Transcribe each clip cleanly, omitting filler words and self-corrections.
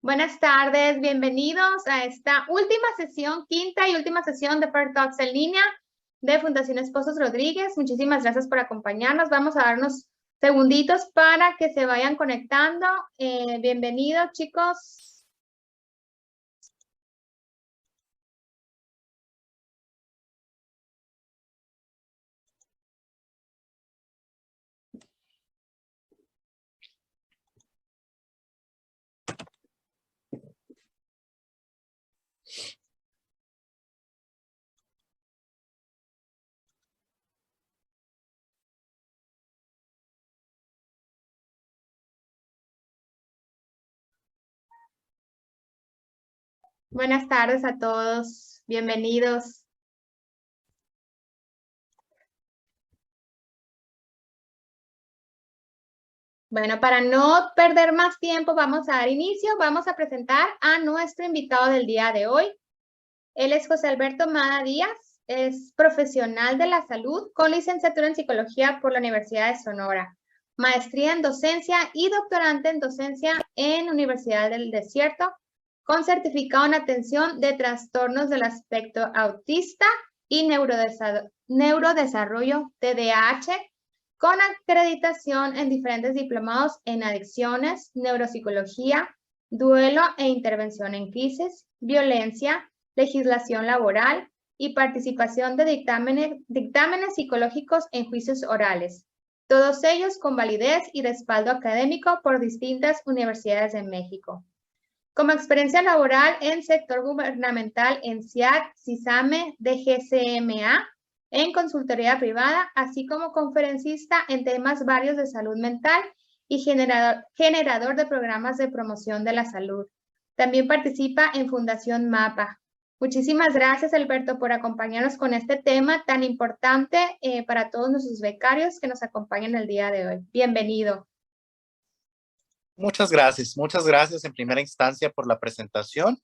Buenas tardes, bienvenidos a esta última sesión, quinta y última sesión de Fair Talks en línea de Fundación Esposos Rodríguez. Muchísimas gracias por acompañarnos. Vamos a dar unos segunditos para que se vayan conectando. Bienvenidos, chicos. Buenas tardes a todos. Bienvenidos. Bueno, para no perder más tiempo, vamos a dar inicio. Vamos a presentar a nuestro invitado del día de hoy. Él es José Alberto Mada Díaz, es profesional de la salud con licenciatura en psicología por la Universidad de Sonora, maestría en docencia y doctorante en docencia en Universidad del Desierto, con certificado en atención de trastornos del aspecto autista y neurodesarrollo TDAH, con acreditación en diferentes diplomados en adicciones, neuropsicología, duelo e intervención en crisis, violencia, legislación laboral y participación de dictámenes psicológicos en juicios orales, todos ellos con validez y respaldo académico por distintas universidades de México. Como experiencia laboral en sector gubernamental en CIAT, CISAME, DGCMA, en consultoría privada, así como conferencista en temas varios de salud mental y generador de programas de promoción de la salud. También participa en Fundación MAPA. Muchísimas gracias, Alberto, por acompañarnos con este tema tan importante para todos nuestros becarios que nos acompañan el día de hoy. Bienvenido. Muchas gracias en primera instancia por la presentación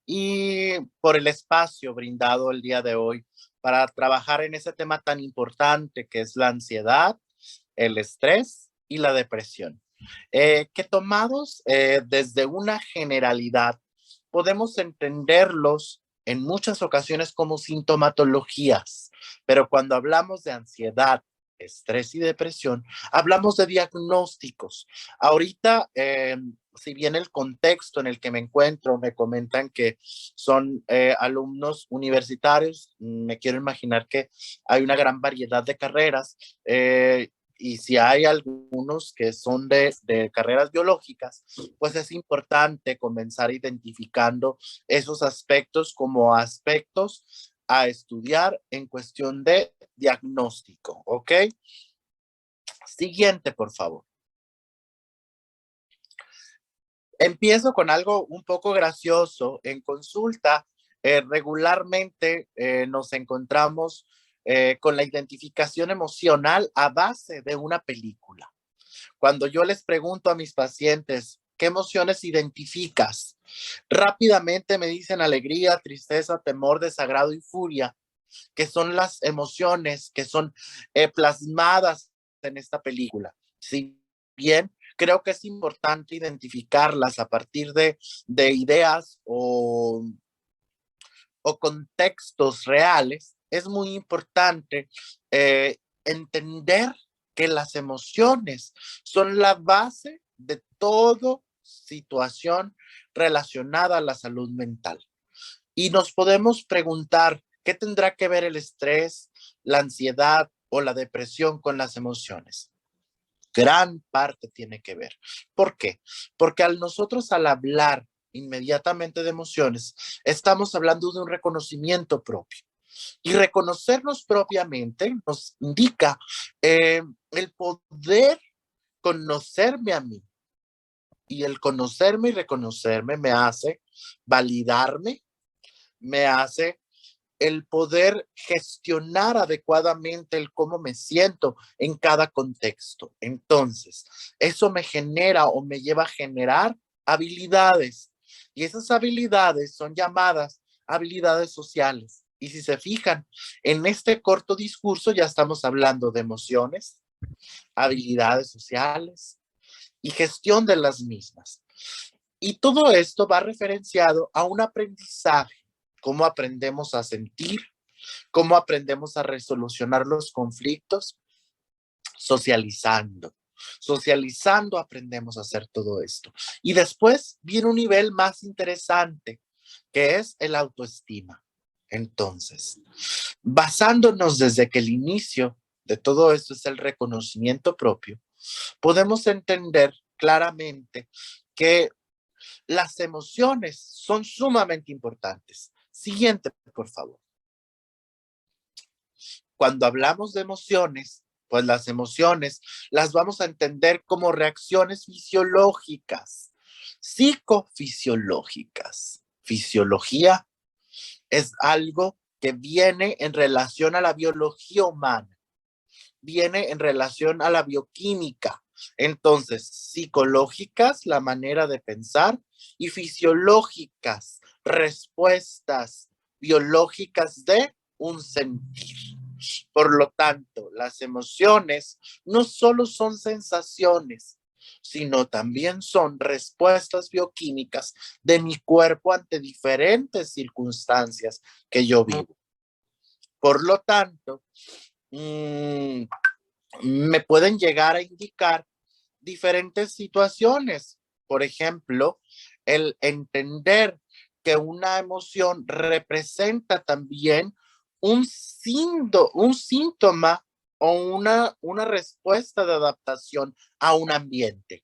y por el espacio brindado el día de hoy para trabajar en ese tema tan importante que es la ansiedad, el estrés y la depresión. Que tomados desde una generalidad, podemos entenderlos en muchas ocasiones como sintomatologías, pero cuando hablamos de ansiedad, estrés y depresión, hablamos de diagnósticos. Ahorita, si bien el contexto en el que me encuentro, me comentan que son alumnos universitarios, me quiero imaginar que hay una gran variedad de carreras, y si hay algunos que son de carreras biológicas, pues es importante comenzar identificando esos aspectos como aspectos a estudiar en cuestión de diagnóstico, ¿ok? Siguiente, por favor. Empiezo con algo un poco gracioso. En consulta, regularmente nos encontramos con la identificación emocional a base de una película. Cuando yo les pregunto a mis pacientes, ¿qué emociones identificas? Rápidamente me dicen alegría, tristeza, temor, desagrado y furia, que son las emociones que son plasmadas en esta película. Si bien creo que es importante identificarlas a partir de ideas o contextos reales, es muy importante entender que las emociones son la base de toda situación relacionada a la salud mental. Y nos podemos preguntar, ¿qué tendrá que ver el estrés, la ansiedad o la depresión con las emociones? Gran parte tiene que ver. ¿Por qué? Porque nosotros al hablar inmediatamente de emociones, estamos hablando de un reconocimiento propio. Y reconocernos propiamente nos indica el poder conocerme a mí. Y el conocerme y reconocerme me hace validarme, me hace el poder gestionar adecuadamente el cómo me siento en cada contexto. Entonces, eso me genera o me lleva a generar habilidades. Y esas habilidades son llamadas habilidades sociales. Y si se fijan, en este corto discurso ya estamos hablando de emociones, habilidades sociales y gestión de las mismas. Y todo esto va referenciado a un aprendizaje, cómo aprendemos a sentir, cómo aprendemos a resolucionar los conflictos, socializando. Socializando aprendemos a hacer todo esto. Y después viene un nivel más interesante, que es el autoestima. Entonces, basándonos desde que el inicio de todo esto es el reconocimiento propio, podemos entender claramente que las emociones son sumamente importantes. Siguiente, por favor. Cuando hablamos de emociones, pues las emociones las vamos a entender como reacciones fisiológicas, psicofisiológicas. Fisiología es algo que viene en relación a la biología humana, viene en relación a la bioquímica. Entonces, psicológicas, la manera de pensar, y fisiológicas, respuestas biológicas de un sentir. Por lo tanto, las emociones no solo son sensaciones, sino también son respuestas bioquímicas de mi cuerpo ante diferentes circunstancias que yo vivo. Por lo tanto, me pueden llegar a indicar diferentes situaciones. Por ejemplo, el entender que una emoción representa también un síntoma o una respuesta de adaptación a un ambiente.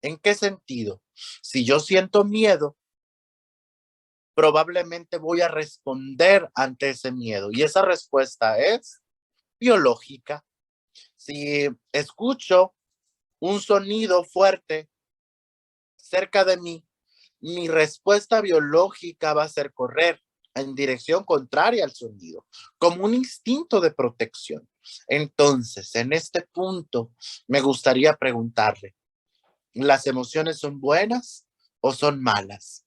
¿En qué sentido? Si yo siento miedo, probablemente voy a responder ante ese miedo y esa respuesta es biológica. Si escucho un sonido fuerte cerca de mí, mi respuesta biológica va a ser correr en dirección contraria al sonido, como un instinto de protección. Entonces, en este punto, me gustaría preguntarle, ¿las emociones son buenas o son malas?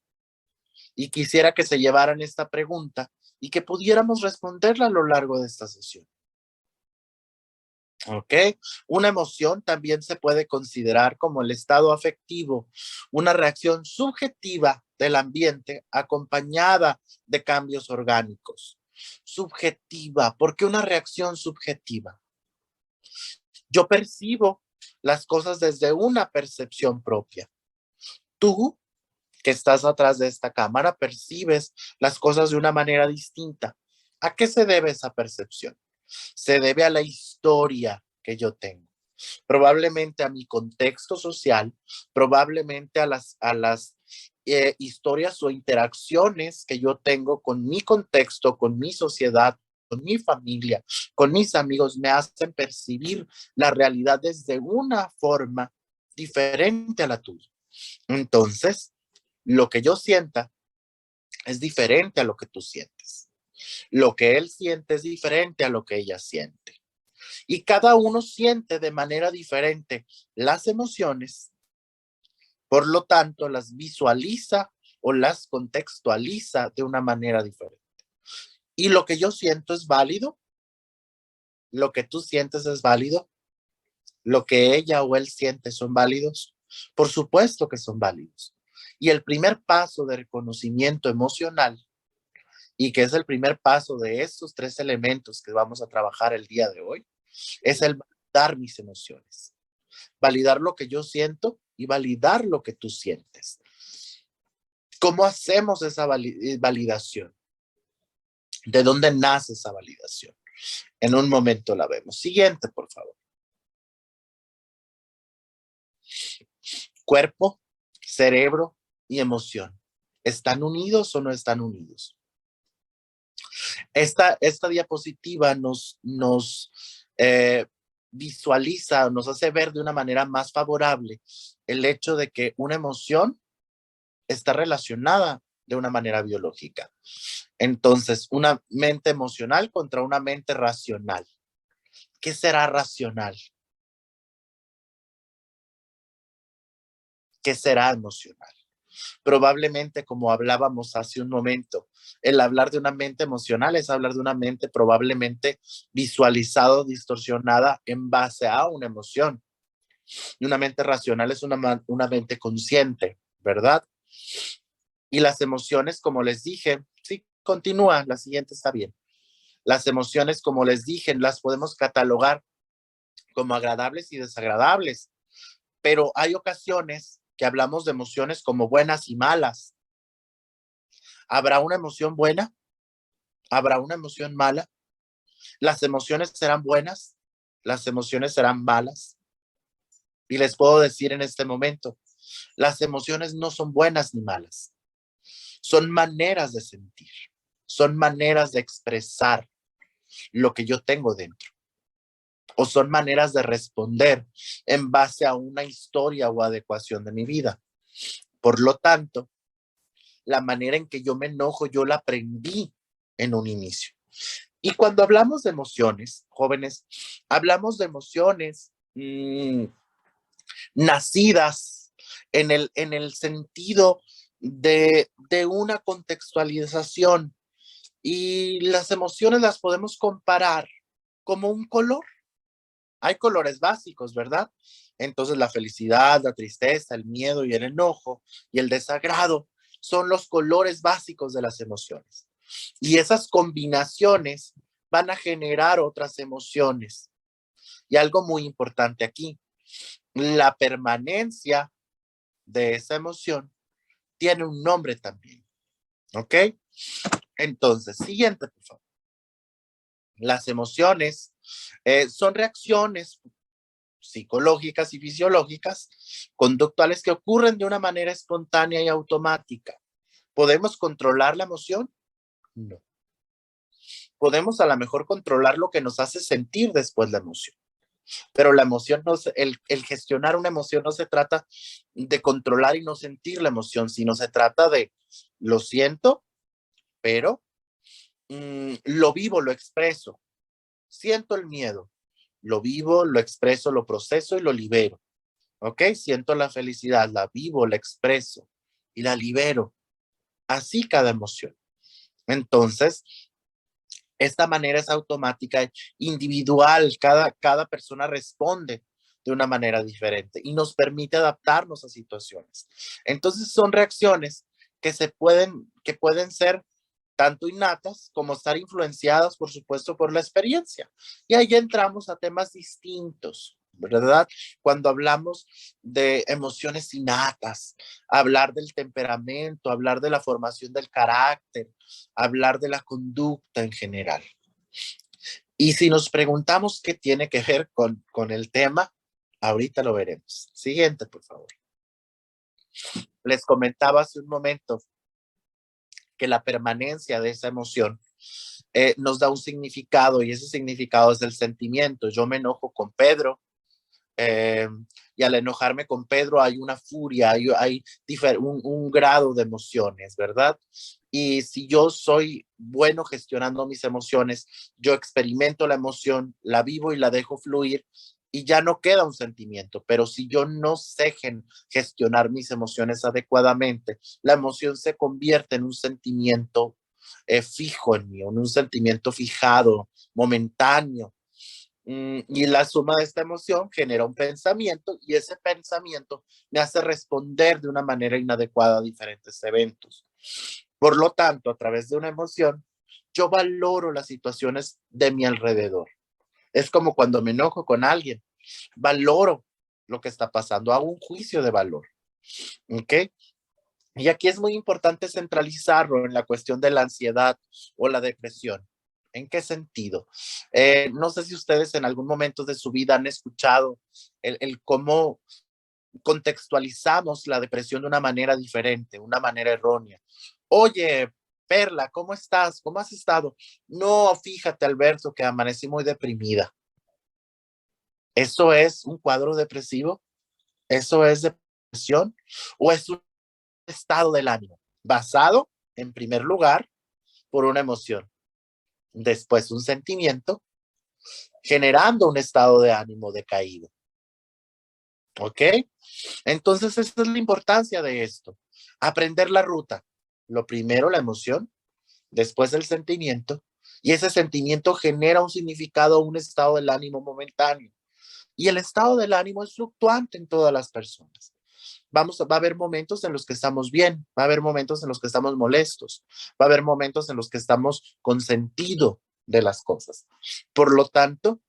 Y quisiera que se llevaran esta pregunta y que pudiéramos responderla a lo largo de esta sesión. ¿Ok? Una emoción también se puede considerar como el estado afectivo, una reacción subjetiva del ambiente acompañada de cambios orgánicos. Subjetiva, ¿por qué una reacción subjetiva? Yo percibo las cosas desde una percepción propia. Tú, que estás atrás de esta cámara, percibes las cosas de una manera distinta. ¿A qué se debe esa percepción? Se debe a la historia que yo tengo, probablemente a mi contexto social, probablemente a las historias o interacciones que yo tengo con mi contexto, con mi sociedad, con mi familia, con mis amigos, me hacen percibir la realidad desde una forma diferente a la tuya. Entonces, lo que yo sienta es diferente a lo que tú sientes. Lo que él siente es diferente a lo que ella siente. Y cada uno siente de manera diferente las emociones, por lo tanto las visualiza o las contextualiza de una manera diferente. Y lo que yo siento es válido, lo que tú sientes es válido, lo que ella o él siente son válidos, por supuesto que son válidos. Y el primer paso de reconocimiento emocional, y que es el primer paso de estos tres elementos que vamos a trabajar el día de hoy, es el validar mis emociones, validar lo que yo siento y validar lo que tú sientes. ¿Cómo hacemos esa validación? ¿De dónde nace esa validación? En un momento la vemos. Siguiente, por favor. Cuerpo, cerebro y emoción. ¿Están unidos o no están unidos? Esta diapositiva nos visualiza, nos hace ver de una manera más favorable el hecho de que una emoción está relacionada de una manera biológica. Entonces, una mente emocional contra una mente racional. ¿Qué será racional? ¿Qué será emocional? Probablemente, como hablábamos hace un momento, el hablar de una mente emocional es hablar de una mente probablemente visualizado, distorsionada en base a una emoción. Y una mente racional es una mente consciente, ¿verdad? Y las emociones, como les dije, sí, continúa, la siguiente está bien. Las emociones, como les dije, las podemos catalogar como agradables y desagradables, pero hay ocasiones que hablamos de emociones como buenas y malas. ¿Habrá una emoción buena? ¿Habrá una emoción mala? ¿Las emociones serán buenas? ¿Las emociones serán malas? Y les puedo decir en este momento, las emociones no son buenas ni malas. Son maneras de sentir, son maneras de expresar lo que yo tengo dentro, o son maneras de responder en base a una historia o adecuación de mi vida. Por lo tanto, la manera en que yo me enojo, yo la aprendí en un inicio. Y cuando hablamos de emociones, jóvenes, hablamos de emociones nacidas en el sentido de una contextualización. Y las emociones las podemos comparar como un color. Hay colores básicos, ¿verdad? Entonces la felicidad, la tristeza, el miedo y el enojo y el desagrado son los colores básicos de las emociones. Y esas combinaciones van a generar otras emociones. Y algo muy importante aquí, la permanencia de esa emoción tiene un nombre también. ¿Ok? Entonces, siguiente, por favor. Las emociones son reacciones psicológicas y fisiológicas, conductuales que ocurren de una manera espontánea y automática. ¿Podemos controlar la emoción? No. Podemos a lo mejor controlar lo que nos hace sentir después la emoción, pero la emoción no el gestionar una emoción no se trata de controlar y no sentir la emoción, sino se trata de lo siento, pero lo vivo, lo expreso. Siento el miedo, lo vivo, lo expreso, lo proceso y lo libero. ¿Ok? Siento la felicidad, la vivo, la expreso y la libero. Así cada emoción. Entonces, esta manera es automática, individual, cada persona responde de una manera diferente y nos permite adaptarnos a situaciones. Entonces, son reacciones que pueden ser tanto innatas como estar influenciadas, por supuesto, por la experiencia. Y ahí entramos a temas distintos, ¿verdad? Cuando hablamos de emociones innatas, hablar del temperamento, hablar de la formación del carácter, hablar de la conducta en general. Y si nos preguntamos qué tiene que ver con el tema, ahorita lo veremos. Siguiente, por favor. Les comentaba hace un momento que la permanencia de esa emoción nos da un significado y ese significado es del sentimiento. Yo me enojo con Pedro y al enojarme con Pedro hay una furia, hay un grado de emociones, ¿verdad? Y si yo soy bueno gestionando mis emociones, yo experimento la emoción, la vivo y la dejo fluir y ya no queda un sentimiento. Pero si yo no sé gestionar mis emociones adecuadamente, la emoción se convierte en un sentimiento fijo en mí, en un sentimiento fijado, momentáneo. Y la suma de esta emoción genera un pensamiento y ese pensamiento me hace responder de una manera inadecuada a diferentes eventos. Por lo tanto, a través de una emoción, yo valoro las situaciones de mi alrededor. Es como cuando me enojo con alguien, valoro lo que está pasando, hago un juicio de valor. ¿Ok? Y aquí es muy importante centralizarlo en la cuestión de la ansiedad o la depresión. ¿En qué sentido? No sé si ustedes en algún momento de su vida han escuchado el cómo contextualizamos la depresión de una manera diferente, una manera errónea. Oye, Perla, ¿cómo estás? ¿Cómo has estado? No, fíjate, Alberto, que amanecí muy deprimida. ¿Eso es un cuadro depresivo? ¿Eso es depresión? ¿O es un estado del ánimo basado, en primer lugar, por una emoción, después un sentimiento, generando un estado de ánimo decaído? ¿Ok? Entonces, esa es la importancia de esto. Aprender la ruta. Lo primero, la emoción, después el sentimiento, y ese sentimiento genera un significado, un estado del ánimo momentáneo. Y el estado del ánimo es fluctuante en todas las personas. Va a haber momentos en los que estamos bien, va a haber momentos en los que estamos molestos, va a haber momentos en los que estamos con sentido de las cosas. Por lo tanto,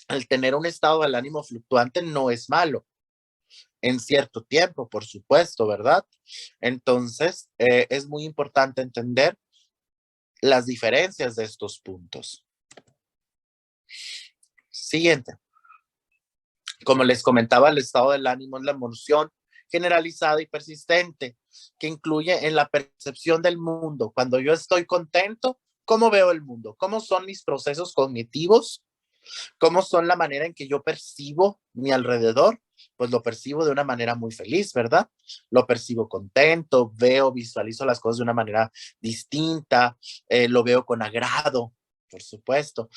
el tener un estado del ánimo fluctuante no es malo en cierto tiempo, por supuesto, ¿verdad? Entonces, es muy importante entender las diferencias de estos puntos. Siguiente. Como les comentaba, el estado del ánimo es la emoción generalizada y persistente que incluye en la percepción del mundo. Cuando yo estoy contento, ¿cómo veo el mundo? ¿Cómo son mis procesos cognitivos? ¿Cómo son la manera en que yo percibo mi alrededor? Pues lo percibo de una manera muy feliz, ¿verdad? Lo percibo contento, veo, visualizo las cosas de una manera distinta, lo veo con agrado, por supuesto.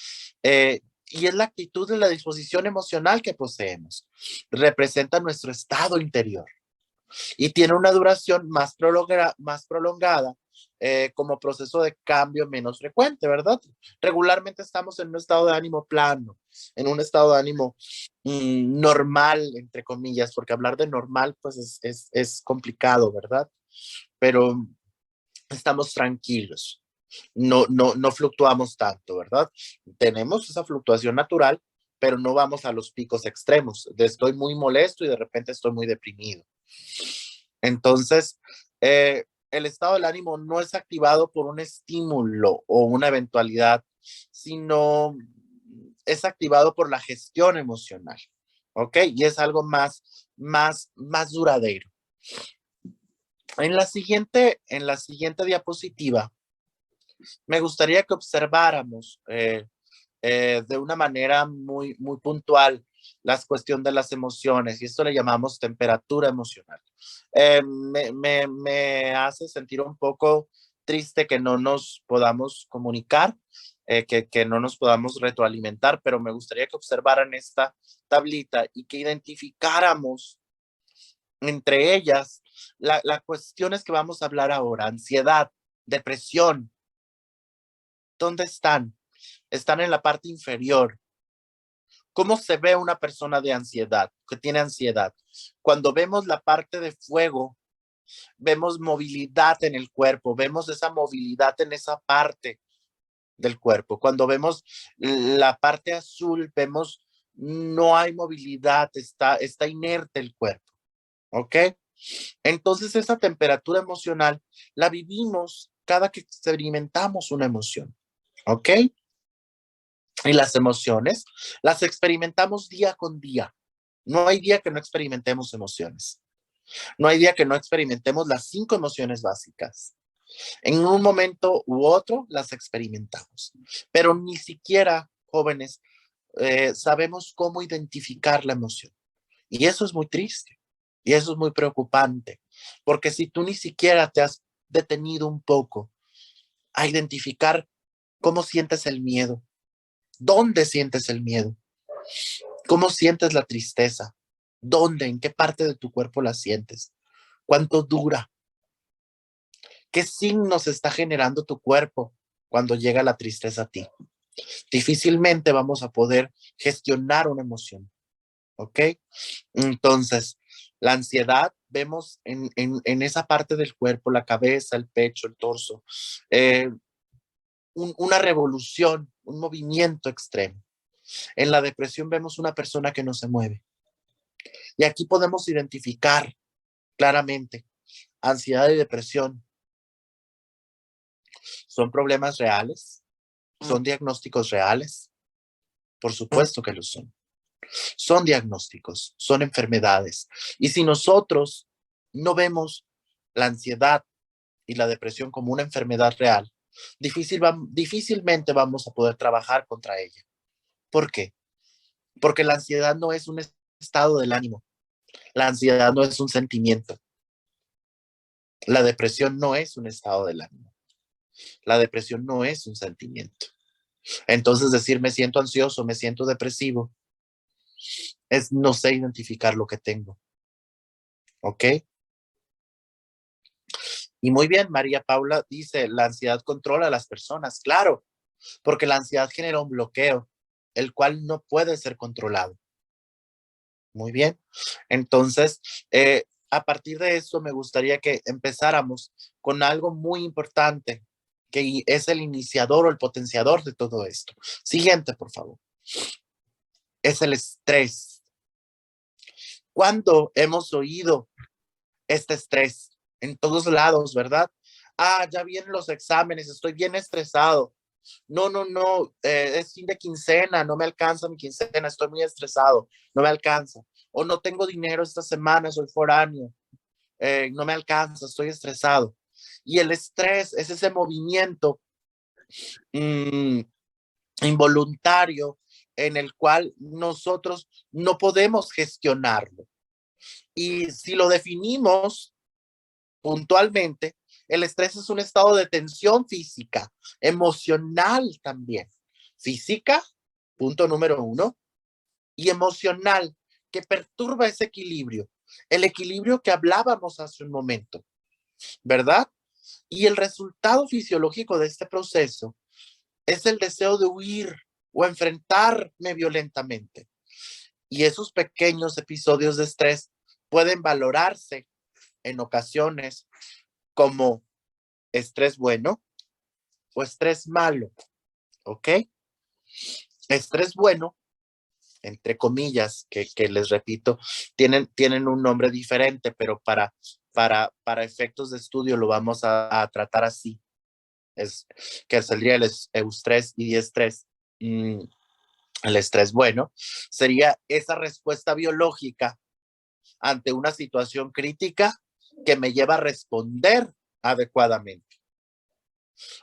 Y es la actitud de la disposición emocional que poseemos. Representa nuestro estado interior y tiene una duración más prolongada como proceso de cambio menos frecuente, ¿verdad? Regularmente estamos en un estado de ánimo plano, en un estado de ánimo normal, entre comillas, porque hablar de normal pues es complicado, ¿verdad? Pero estamos tranquilos, no fluctuamos tanto, ¿verdad? Tenemos esa fluctuación natural, pero no vamos a los picos extremos. Estoy muy molesto y de repente estoy muy deprimido. Entonces, el estado del ánimo no es activado por un estímulo o una eventualidad, sino es activado por la gestión emocional, ¿ok? Y es algo más duradero. En la siguiente diapositiva, me gustaría que observáramos de una manera muy puntual las cuestiones de las emociones, y esto le llamamos temperatura emocional. Me hace sentir un poco triste que no nos podamos comunicar, que no nos podamos retroalimentar, pero me gustaría que observaran esta tablita y que identificáramos entre ellas las cuestiones que vamos a hablar ahora: ansiedad, depresión. ¿Dónde están? Están en la parte inferior. ¿Cómo se ve una persona de ansiedad, que tiene ansiedad? Cuando vemos la parte de fuego, vemos movilidad en el cuerpo, vemos esa movilidad en esa parte del cuerpo. Cuando vemos la parte azul, vemos no hay movilidad, está inerte el cuerpo, ¿ok? Entonces esa temperatura emocional la vivimos cada que experimentamos una emoción, ¿ok? Y las emociones las experimentamos día con día. No hay día que no experimentemos emociones. No hay día que no experimentemos las 5 emociones básicas. En un momento u otro las experimentamos. Pero ni siquiera, jóvenes, sabemos cómo identificar la emoción. Y eso es muy triste. Y eso es muy preocupante. Porque si tú ni siquiera te has detenido un poco a identificar cómo sientes el miedo, dónde sientes el miedo, cómo sientes la tristeza, dónde, en qué parte de tu cuerpo la sientes, cuánto dura, qué signos está generando tu cuerpo cuando llega la tristeza a ti. Difícilmente vamos a poder gestionar una emoción, ¿ok? Entonces, la ansiedad vemos en esa parte del cuerpo, la cabeza, el pecho, el torso, una revolución, un movimiento extremo. En la depresión vemos una persona que no se mueve. Y aquí podemos identificar claramente ansiedad y depresión. ¿Son problemas reales? ¿Son diagnósticos reales? Por supuesto que lo son. Son diagnósticos, son enfermedades. Y si nosotros no vemos la ansiedad y la depresión como una enfermedad real, difícilmente vamos a poder trabajar contra ella. ¿Por qué? Porque la ansiedad no es un estado del ánimo. La ansiedad no es un sentimiento. La depresión no es un estado del ánimo. La depresión no es un sentimiento. Entonces decir me siento ansioso, me siento depresivo, es no sé identificar lo que tengo. ¿Ok? Y muy bien, María Paula dice, la ansiedad controla a las personas. Claro, porque la ansiedad genera un bloqueo, el cual no puede ser controlado. Muy bien. Entonces, a partir de esto me gustaría que empezáramos con algo muy importante, que es el iniciador o el potenciador de todo esto. Siguiente, por favor. Es el estrés. ¿Cuándo hemos oído este estrés? En todos lados, ¿verdad? Ah, ya vienen los exámenes, estoy bien estresado. No, no, no, es fin de quincena, no me alcanza mi quincena, estoy muy estresado, no me alcanza. O no tengo dinero esta semana, soy foráneo, no me alcanza, estoy estresado. Y el estrés es ese movimiento mmm, involuntario en el cual nosotros no podemos gestionarlo. Y si lo definimos puntualmente, el estrés es un estado de tensión física, emocional también. Física, punto número uno, y emocional, que perturba ese equilibrio. El equilibrio que hablábamos hace un momento, ¿verdad? Y el resultado fisiológico de este proceso es el deseo de huir o enfrentarme violentamente. Y esos pequeños episodios de estrés pueden valorarse en ocasiones como estrés bueno o estrés malo, ¿ok? Estrés bueno, entre comillas, que les repito, tienen un nombre diferente, pero para efectos de estudio lo vamos a tratar así. Que sería el eustrés y diestrés. El estrés bueno sería esa respuesta biológica ante una situación crítica que me lleva a responder adecuadamente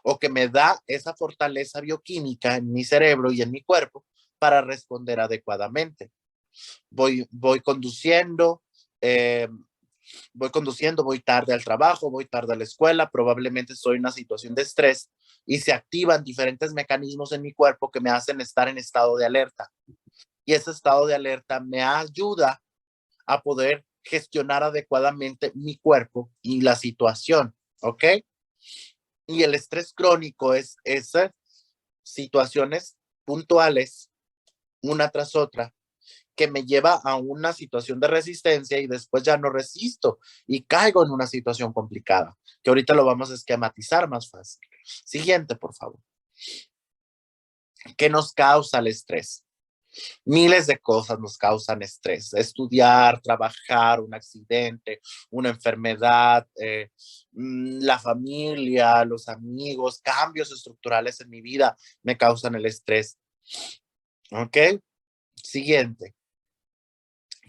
o que me da esa fortaleza bioquímica en mi cerebro y en mi cuerpo para responder adecuadamente. Voy conduciendo, eh, voy tarde al trabajo, voy tarde a la escuela, probablemente estoy en una situación de estrés y se activan diferentes mecanismos en mi cuerpo que me hacen estar en estado de alerta. Y ese estado de alerta me ayuda a poder gestionar adecuadamente mi cuerpo y la situación, ¿ok? Y el estrés crónico es esas situaciones puntuales, una tras otra, que me lleva a una situación de resistencia y después ya no resisto y caigo en una situación complicada, que ahorita lo vamos a esquematizar más fácil. Siguiente, por favor. ¿Qué nos causa el estrés? Miles de cosas nos causan estrés. Estudiar, trabajar, un accidente, una enfermedad, la familia, los amigos, cambios estructurales en mi vida me causan el estrés. ¿Ok? Siguiente.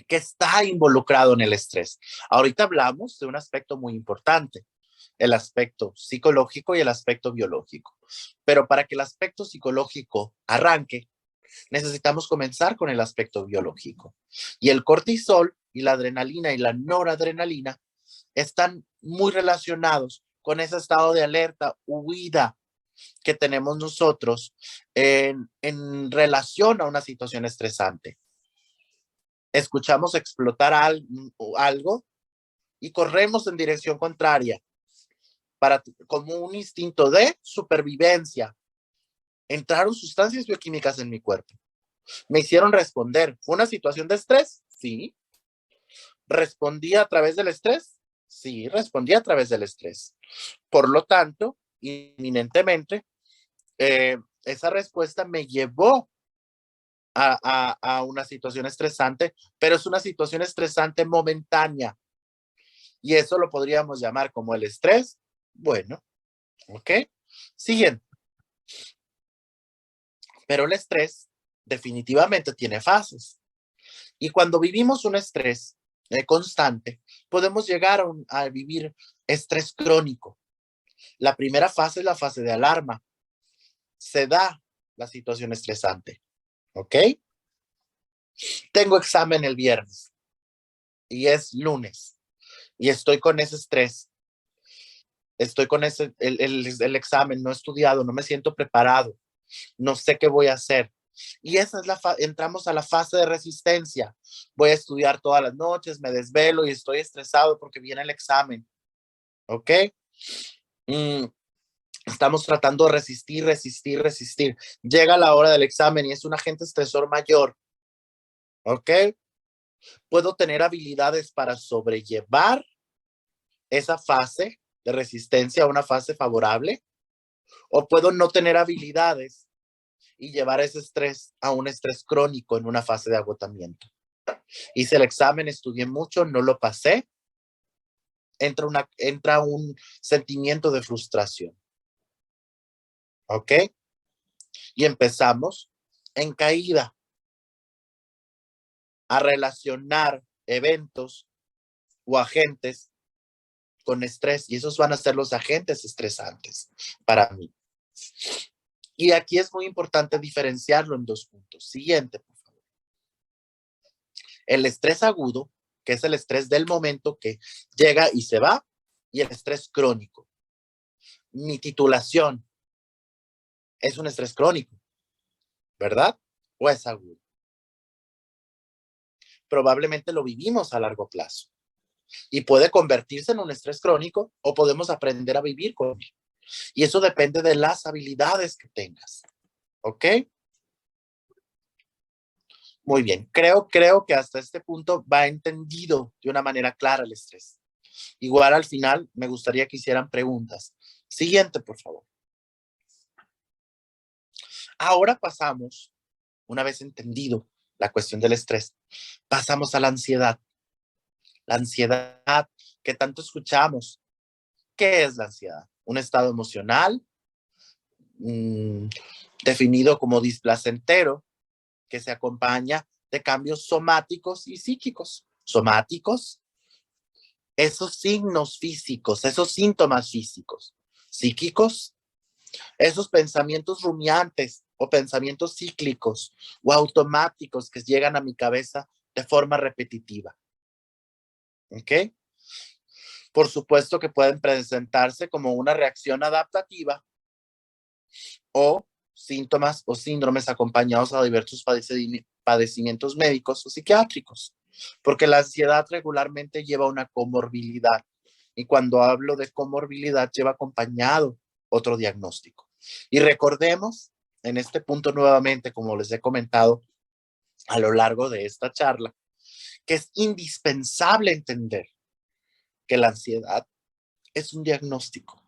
¿Qué está involucrado en el estrés? Ahorita hablamos de un aspecto muy importante, el aspecto psicológico y el aspecto biológico. Pero para que el aspecto psicológico arranque, necesitamos comenzar con el aspecto biológico. Y el cortisol y la adrenalina y la noradrenalina están muy relacionados con ese estado de alerta, huida que tenemos nosotros en relación a una situación estresante. Escuchamos explotar algo y corremos en dirección contraria como un instinto de supervivencia. Entraron sustancias bioquímicas en mi cuerpo. Me hicieron responder. ¿Fue una situación de estrés? Sí. ¿Respondí a través del estrés? Sí, respondí a través del estrés. Por lo tanto, inminentemente, esa respuesta me llevó a una situación estresante, pero es una situación estresante momentánea. Y eso lo podríamos llamar como el estrés. Bueno, ¿ok? Siguiente. Pero el estrés definitivamente tiene fases. Y cuando vivimos un estrés constante, podemos llegar a vivir estrés crónico. La primera fase es la fase de alarma. Se da la situación estresante. ¿Ok? Tengo examen el viernes y es lunes y estoy con ese estrés. Estoy con el examen, no he estudiado, no me siento preparado, no sé qué voy a hacer. Y esa es entramos a la fase de resistencia. Voy a estudiar todas las noches, me desvelo y estoy estresado porque viene el examen. ¿Ok? Estamos tratando de resistir, resistir, resistir. Llega la hora del examen y es un agente estresor mayor. ¿Ok? Puedo tener habilidades para sobrellevar esa fase de resistencia a una fase favorable, o puedo no tener habilidades y llevar ese estrés a un estrés crónico en una fase de agotamiento. Hice el examen, estudié mucho, no lo pasé, entra un sentimiento de frustración. ¿Ok? Y empezamos en caída a relacionar eventos o agentes con estrés, y esos van a ser los agentes estresantes para mí. Y aquí es muy importante diferenciarlo en 2 puntos. Siguiente, por favor. El estrés agudo, que es el estrés del momento que llega y se va, y el estrés crónico. Mi titulación es un estrés crónico, ¿verdad? ¿O es agudo? Probablemente lo vivimos a largo plazo y puede convertirse en un estrés crónico o podemos aprender a vivir con él. Y eso depende de las habilidades que tengas. ¿Ok? Muy bien. Creo que hasta este punto va entendido de una manera clara el estrés. Igual al final me gustaría que hicieran preguntas. Siguiente, por favor. Ahora pasamos, una vez entendido la cuestión del estrés, pasamos a la ansiedad. La ansiedad que tanto escuchamos. ¿Qué es la ansiedad? Un estado emocional definido como displacentero que se acompaña de cambios somáticos y psíquicos. Somáticos, esos signos físicos, esos síntomas físicos. Psíquicos, esos pensamientos rumiantes o pensamientos cíclicos o automáticos que llegan a mi cabeza de forma repetitiva. ¿Ok? Por supuesto que pueden presentarse como una reacción adaptativa o síntomas o síndromes acompañados a diversos padecimientos médicos o psiquiátricos, porque la ansiedad regularmente lleva una comorbilidad y cuando hablo de comorbilidad lleva acompañado otro diagnóstico. Y recordemos en este punto nuevamente, como les he comentado a lo largo de esta charla, que es indispensable entender que la ansiedad es un diagnóstico,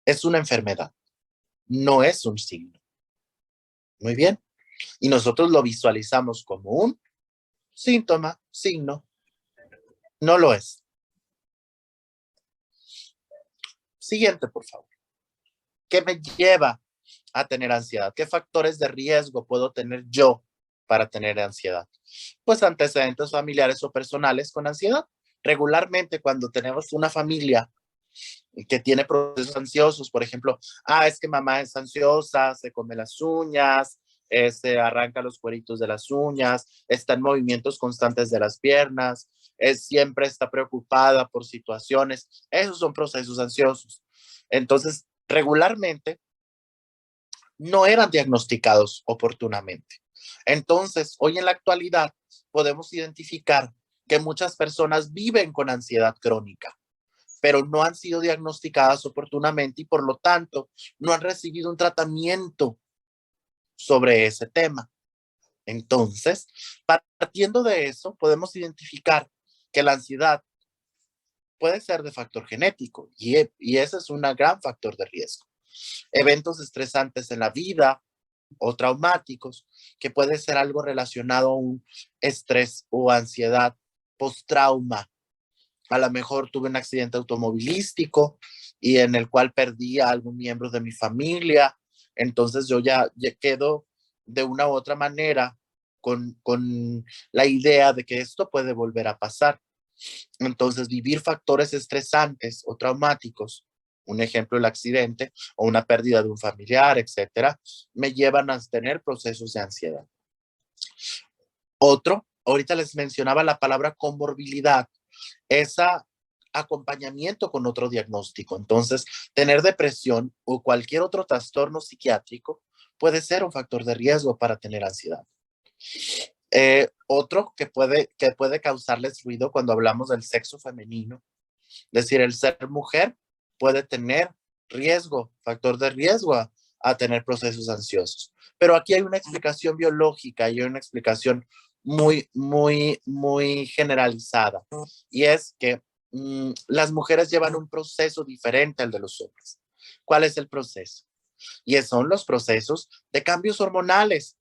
es una enfermedad, no es un signo. Muy bien. Y nosotros lo visualizamos como un síntoma, signo. No lo es. Siguiente, por favor. ¿Qué me lleva a tener ansiedad? ¿Qué factores de riesgo puedo tener yo para tener ansiedad? Pues antecedentes familiares o personales con ansiedad. Regularmente cuando tenemos una familia que tiene procesos ansiosos, por ejemplo, es que mamá es ansiosa, se come las uñas, se arranca los cueritos de las uñas, está en movimientos constantes de las piernas, siempre está preocupada por situaciones, esos son procesos ansiosos. Entonces, regularmente no eran diagnosticados oportunamente. Entonces, hoy en la actualidad podemos identificar que muchas personas viven con ansiedad crónica, pero no han sido diagnosticadas oportunamente y por lo tanto no han recibido un tratamiento sobre ese tema. Entonces, partiendo de eso, podemos identificar que la ansiedad puede ser de factor genético y ese es un gran factor de riesgo. Eventos estresantes en la vida o traumáticos, que puede ser algo relacionado a un estrés o ansiedad post-trauma. A lo mejor tuve un accidente automovilístico y en el cual perdí a algún miembro de mi familia. Entonces yo ya quedo de una u otra manera con la idea de que esto puede volver a pasar. Entonces vivir factores estresantes o traumáticos, un ejemplo el accidente o una pérdida de un familiar, etcétera, me llevan a tener procesos de ansiedad. Otro, ahorita les mencionaba la palabra comorbilidad, esa acompañamiento con otro diagnóstico. Entonces, tener depresión o cualquier otro trastorno psiquiátrico puede ser un factor de riesgo para tener ansiedad. Otro que puede causarles ruido cuando hablamos del sexo femenino, es decir, el ser mujer puede tener riesgo, factor de riesgo a tener procesos ansiosos. Pero aquí hay una explicación biológica y una explicación muy generalizada. Y es que las mujeres llevan un proceso diferente al de los hombres. ¿Cuál es el proceso? Y son los procesos de cambios hormonales.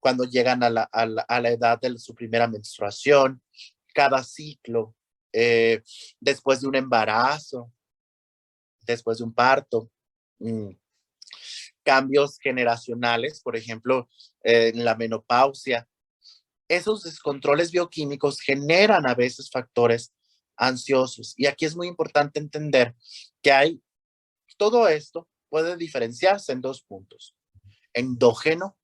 Cuando llegan a la edad de su primera menstruación, cada ciclo, después de un embarazo, después de un parto, cambios generacionales, por ejemplo, en la menopausia. Esos descontroles bioquímicos generan a veces factores ansiosos. Y aquí es muy importante entender que hay todo esto puede diferenciarse en dos puntos: endógeno,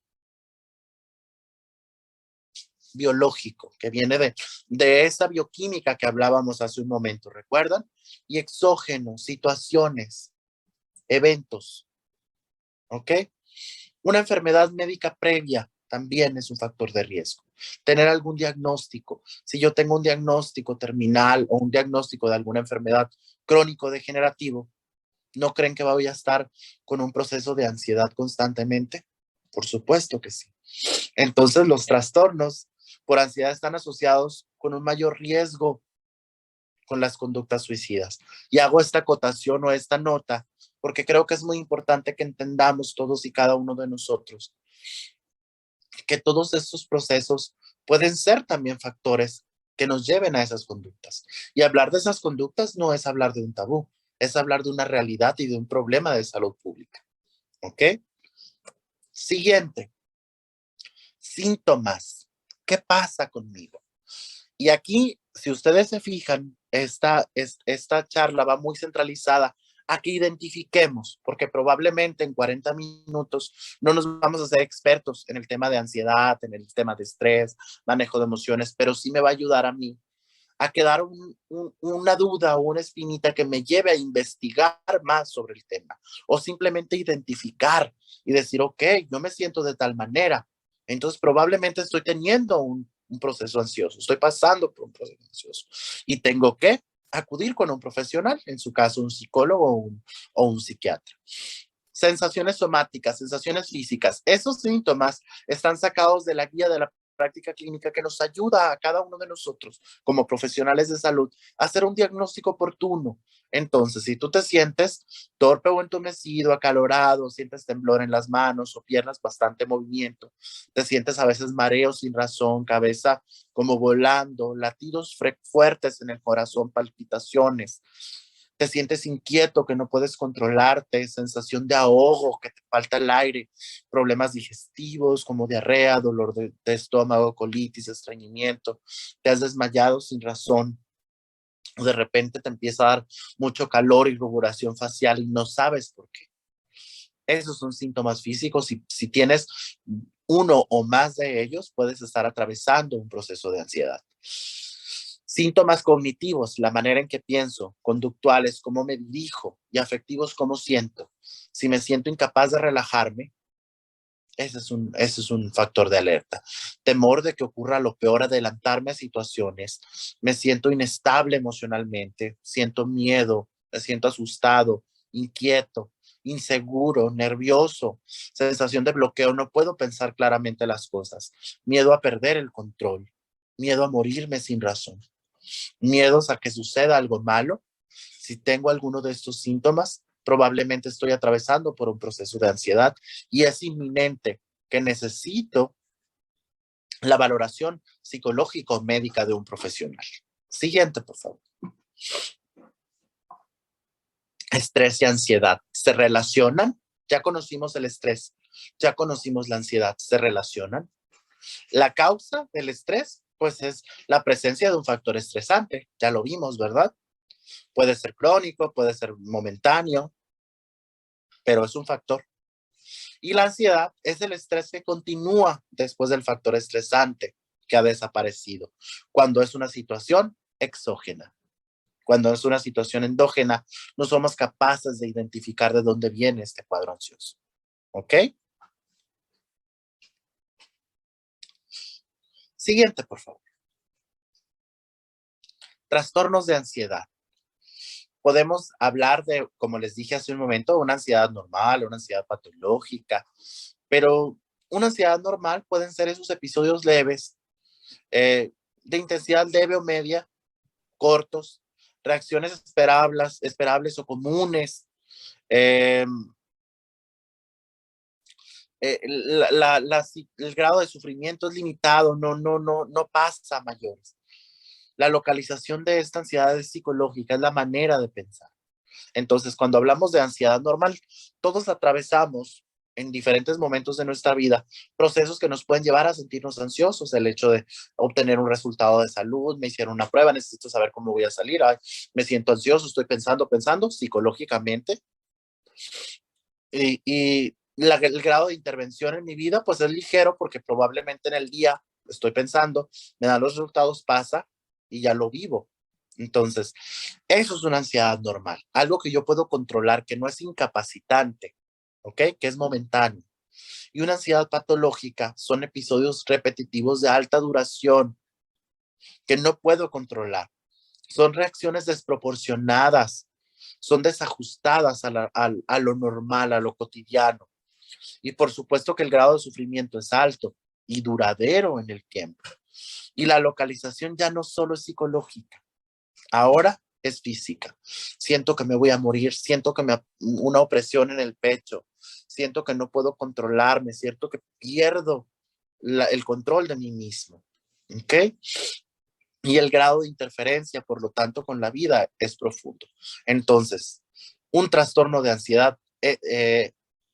biológico, que viene de esa bioquímica que hablábamos hace un momento, ¿recuerdan? Y exógeno, situaciones, eventos, ¿ok? Una enfermedad médica previa también es un factor de riesgo. Tener algún diagnóstico. Si yo tengo un diagnóstico terminal o un diagnóstico de alguna enfermedad crónico-degenerativo, ¿no creen que voy a estar con un proceso de ansiedad constantemente? Por supuesto que sí. Entonces, los trastornos por ansiedad están asociados con un mayor riesgo con las conductas suicidas. Y hago esta acotación o esta nota porque creo que es muy importante que entendamos todos y cada uno de nosotros que todos estos procesos pueden ser también factores que nos lleven a esas conductas. Y hablar de esas conductas no es hablar de un tabú, es hablar de una realidad y de un problema de salud pública. ¿Ok? Siguiente, síntomas. ¿Qué pasa conmigo? Y aquí, si ustedes se fijan, esta charla va muy centralizada a que identifiquemos, porque probablemente en 40 minutos no nos vamos a ser expertos en el tema de ansiedad, en el tema de estrés, manejo de emociones, pero sí me va a ayudar a mí a quedar una duda o una espinita que me lleve a investigar más sobre el tema o simplemente identificar y decir, ok, yo me siento de tal manera, entonces probablemente estoy teniendo un proceso ansioso, estoy pasando por un proceso ansioso y tengo que acudir con un profesional, en su caso un psicólogo o un psiquiatra. Sensaciones somáticas, sensaciones físicas, esos síntomas están sacados de la guía de la práctica clínica que nos ayuda a cada uno de nosotros como profesionales de salud a hacer un diagnóstico oportuno. Entonces, si tú te sientes torpe o entumecido, acalorado, sientes temblor en las manos o piernas, bastante movimiento, te sientes a veces mareo sin razón, cabeza como volando, latidos fuertes en el corazón, palpitaciones, te sientes inquieto, que no puedes controlarte, sensación de ahogo, que te falta el aire, problemas digestivos como diarrea, dolor de estómago, colitis, estreñimiento, te has desmayado sin razón, de repente te empieza a dar mucho calor y ruburación facial y no sabes por qué. Esos son síntomas físicos y si tienes uno o más de ellos, puedes estar atravesando un proceso de ansiedad. Síntomas cognitivos, la manera en que pienso, conductuales, cómo me dirijo y afectivos, cómo siento. Si me siento incapaz de relajarme, ese es un factor de alerta. Temor de que ocurra lo peor, adelantarme a situaciones. Me siento inestable emocionalmente, siento miedo, me siento asustado, inquieto, inseguro, nervioso, sensación de bloqueo, no puedo pensar claramente las cosas, miedo a perder el control, miedo a morirme sin razón, miedos a que suceda algo malo. Si tengo alguno de estos síntomas, probablemente estoy atravesando por un proceso de ansiedad y es inminente que necesito la valoración psicológica o médica de un profesional. Siguiente, por favor. Estrés y ansiedad. ¿Se relacionan? Ya conocimos el estrés, ya conocimos la ansiedad. ¿Se relacionan? La causa del estrés, pues es la presencia de un factor estresante. Ya lo vimos, ¿verdad? Puede ser crónico, puede ser momentáneo, pero es un factor. Y la ansiedad es el estrés que continúa después del factor estresante que ha desaparecido, cuando es una situación exógena. Cuando es una situación endógena, no somos capaces de identificar de dónde viene este cuadro ansioso. ¿Ok? Siguiente, por favor. Trastornos de ansiedad. Podemos hablar de, como les dije hace un momento, una ansiedad normal, una ansiedad patológica, pero Una ansiedad normal pueden ser esos episodios leves, de intensidad leve o media, cortos, reacciones esperables o comunes. Eh, el grado de sufrimiento es limitado, no pasa a mayores. La localización de esta ansiedad es psicológica, es la manera de pensar. Entonces, cuando hablamos de ansiedad normal, todos atravesamos en diferentes momentos de nuestra vida procesos que nos pueden llevar a sentirnos ansiosos. El hecho de obtener un resultado de salud, me hicieron una prueba, necesito saber cómo voy a salir, ay, me siento ansioso, estoy pensando psicológicamente. El grado de intervención en mi vida pues es ligero porque probablemente en el día estoy pensando, me dan los resultados, pasa y ya lo vivo. Entonces, eso es una ansiedad normal, algo que yo puedo controlar, que no es incapacitante, ¿ok? Que es momentáneo. Y una ansiedad patológica son episodios repetitivos de alta duración que no puedo controlar. Son reacciones desproporcionadas, son desajustadas a lo normal, a lo cotidiano. Y por supuesto que el grado de sufrimiento es alto y duradero en el tiempo. Y la localización ya no solo es psicológica, ahora es física. Siento que me voy a morir, siento que una opresión en el pecho, siento que no puedo controlarme, siento que pierdo el control de mí mismo. ¿Ok? Y el grado de interferencia, por lo tanto, con la vida es profundo. Entonces, un trastorno de ansiedad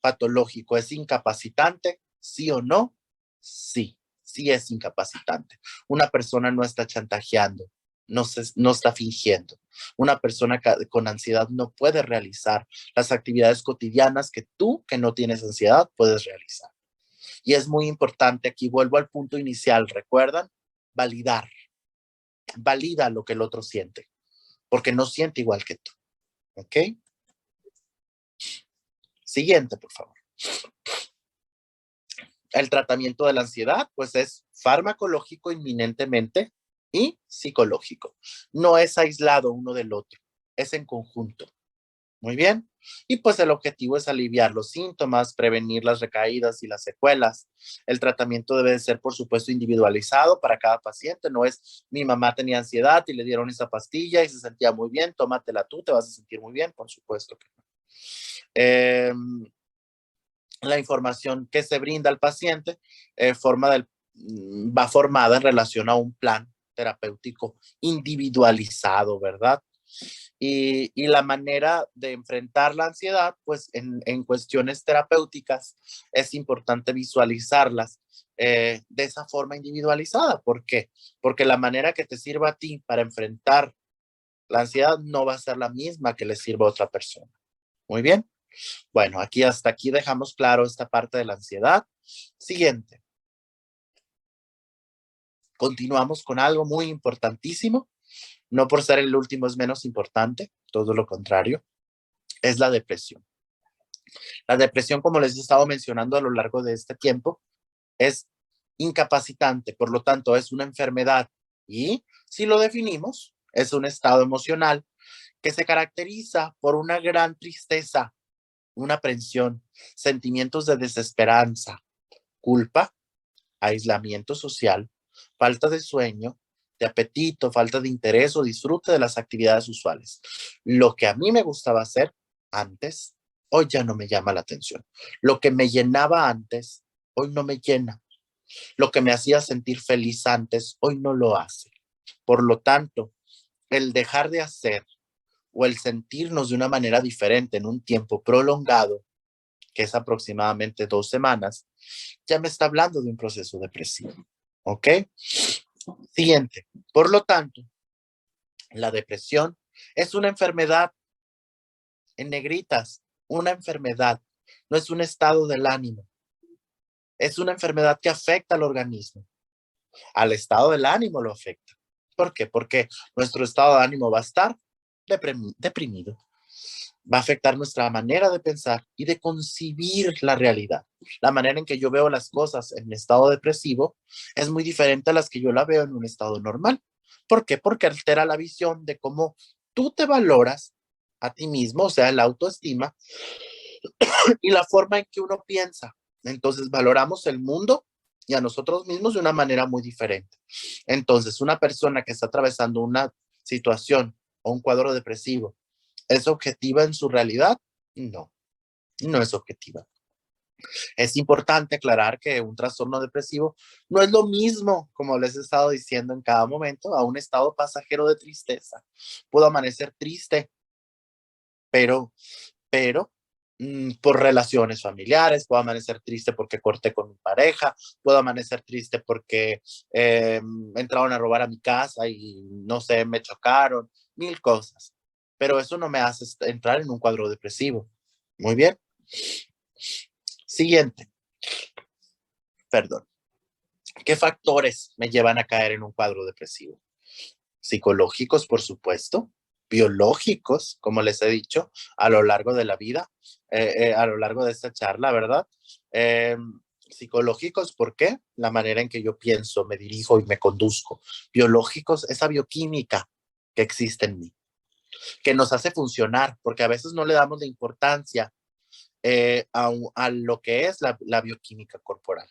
patológico es incapacitante, sí o no, sí, sí es incapacitante. Una persona no está chantajeando, no está fingiendo. Una persona con ansiedad no puede realizar las actividades cotidianas que tú, que no tienes ansiedad, puedes realizar. Y es muy importante, aquí vuelvo al punto inicial, ¿recuerdan? Validar. Valida lo que el otro siente, porque no siente igual que tú. ¿Ok? Siguiente, por favor. El tratamiento de la ansiedad, pues es farmacológico inminentemente y psicológico. No es aislado uno del otro, es en conjunto. Muy bien. Y pues el objetivo es aliviar los síntomas, prevenir las recaídas y las secuelas. El tratamiento debe de ser, por supuesto, individualizado para cada paciente. No es mi mamá tenía ansiedad y le dieron esa pastilla y se sentía muy bien, tómatela tú, te vas a sentir muy bien, por supuesto que no. La información que se brinda al paciente va formada en relación a un plan terapéutico individualizado, ¿verdad? Y la manera de enfrentar la ansiedad, pues en cuestiones terapéuticas es importante visualizarlas de esa forma individualizada. ¿Por qué? Porque la manera que te sirva a ti para enfrentar la ansiedad no va a ser la misma que le sirva a otra persona. Muy bien. Bueno, hasta aquí dejamos claro esta parte de la ansiedad. Siguiente. Continuamos con algo muy importantísimo. No por ser el último es menos importante, todo lo contrario. Es la depresión. La depresión, como les he estado mencionando a lo largo de este tiempo, es incapacitante, por lo tanto es una enfermedad y si lo definimos, es un estado emocional que se caracteriza por una gran tristeza, una aprensión, sentimientos de desesperanza, culpa, aislamiento social, falta de sueño, de apetito, falta de interés o disfrute de las actividades usuales. Lo que a mí me gustaba hacer antes, hoy ya no me llama la atención. Lo que me llenaba antes, hoy no me llena. Lo que me hacía sentir feliz antes, hoy no lo hace. Por lo tanto, el dejar de hacer o el sentirnos de una manera diferente en un tiempo prolongado, que es aproximadamente 2 semanas, ya me está hablando de un proceso depresivo. ¿Ok? Siguiente. Por lo tanto, la depresión es una enfermedad en negritas, una enfermedad, no es un estado del ánimo. Es una enfermedad que afecta al organismo. Al estado del ánimo lo afecta. ¿Por qué? Porque nuestro estado de ánimo va a estar deprimido. Va a afectar nuestra manera de pensar y de concebir la realidad. La manera en que yo veo las cosas en estado depresivo es muy diferente a las que yo la veo en un estado normal. ¿Por qué? Porque altera la visión de cómo tú te valoras a ti mismo, o sea, la autoestima y la forma en que uno piensa. Entonces valoramos el mundo y a nosotros mismos de una manera muy diferente. Entonces, una persona que está atravesando una situación o un cuadro depresivo, ¿es objetiva en su realidad? No, no es objetiva. Es importante aclarar que un trastorno depresivo no es lo mismo, como les he estado diciendo en cada momento, a un estado pasajero de tristeza. Puedo amanecer triste, pero por relaciones familiares, puedo amanecer triste porque corté con mi pareja, puedo amanecer triste porque entraron a robar a mi casa y no sé, me chocaron, mil cosas. Pero eso no me hace entrar en un cuadro depresivo. Muy bien. Siguiente, perdón. ¿Qué factores me llevan a caer en un cuadro depresivo? Psicológicos, por supuesto, biológicos, como les he dicho, a lo largo de la vida, a lo largo de esta charla, ¿verdad? Eh, Psicológicos, ¿por qué? La manera en que yo pienso, me dirijo y me conduzco. Biológicos, esa bioquímica que existe en mí, que nos hace funcionar, porque a veces no le damos la importancia a lo que es la bioquímica corporal.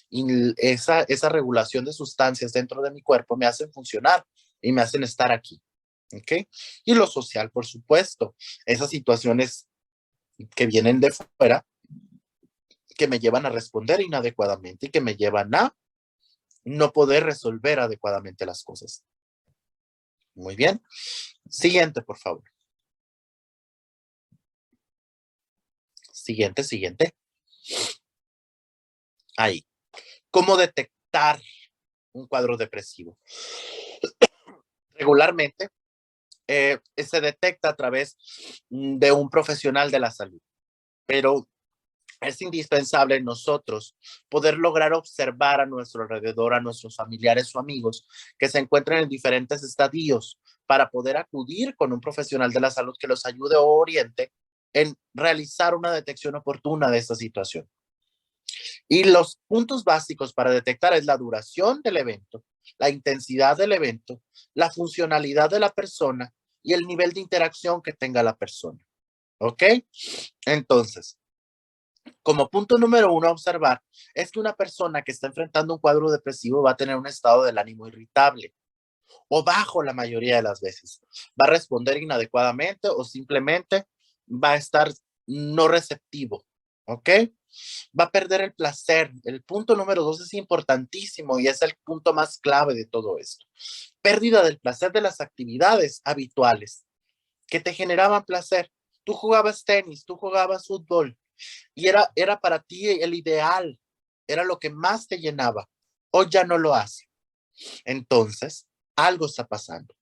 Y esa regulación de sustancias dentro de mi cuerpo me hacen funcionar y me hacen estar aquí. ¿Ok? Y lo social, por supuesto. Esas situaciones que vienen de fuera, que me llevan a responder inadecuadamente y que me llevan a no poder resolver adecuadamente las cosas. Muy bien. Siguiente, por favor. Siguiente, siguiente. Ahí. ¿Cómo detectar un cuadro depresivo? Regularmente se detecta a través de un profesional de la salud, pero es indispensable nosotros poder lograr observar a nuestro alrededor, a nuestros familiares o amigos que se encuentran en diferentes estadios para poder acudir con un profesional de la salud que los ayude o oriente en realizar una detección oportuna de esta situación. Y los puntos básicos para detectar es la duración del evento, la intensidad del evento, la funcionalidad de la persona y el nivel de interacción que tenga la persona. ¿Ok? Entonces, como punto número uno a observar es que una persona que está enfrentando un cuadro depresivo va a tener un estado del ánimo irritable o bajo la mayoría de las veces. Va a responder inadecuadamente o simplemente va a estar no receptivo. ¿Ok? Va a perder el placer. El punto número dos es importantísimo y es el punto más clave de todo esto. Pérdida del placer de las actividades habituales que te generaban placer. Tú jugabas tenis, tú jugabas fútbol y era para ti el ideal, era lo que más te llenaba. Hoy ya no lo hace. Entonces, algo está pasando.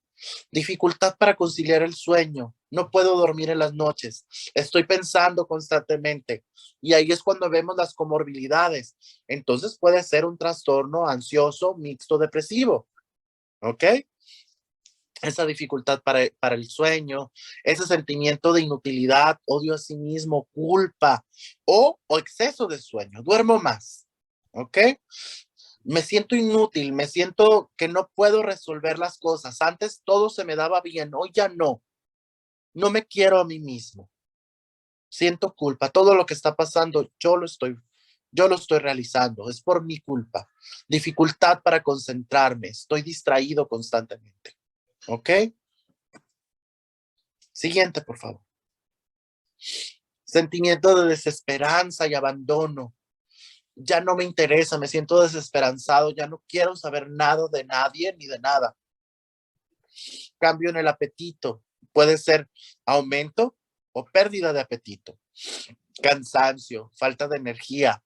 Dificultad para conciliar el sueño. No puedo dormir en las noches. Estoy pensando constantemente. Y ahí es cuando vemos las comorbilidades. Entonces puede ser un trastorno ansioso mixto depresivo. ¿Ok? Esa dificultad para el sueño, ese sentimiento de inutilidad, odio a sí mismo, culpa o exceso de sueño. Duermo más. ¿Ok? Me siento inútil, me siento que no puedo resolver las cosas. Antes todo se me daba bien, hoy ya no. No me quiero a mí mismo. Siento culpa. Todo lo que está pasando, yo lo estoy realizando. Es por mi culpa. Dificultad para concentrarme. Estoy distraído constantemente. ¿Ok? Siguiente, por favor. Sentimiento de desesperanza y abandono. Ya no me interesa, me siento desesperanzado, ya no quiero saber nada de nadie ni de nada. Cambio en el apetito. Puede ser aumento o pérdida de apetito. Cansancio, falta de energía.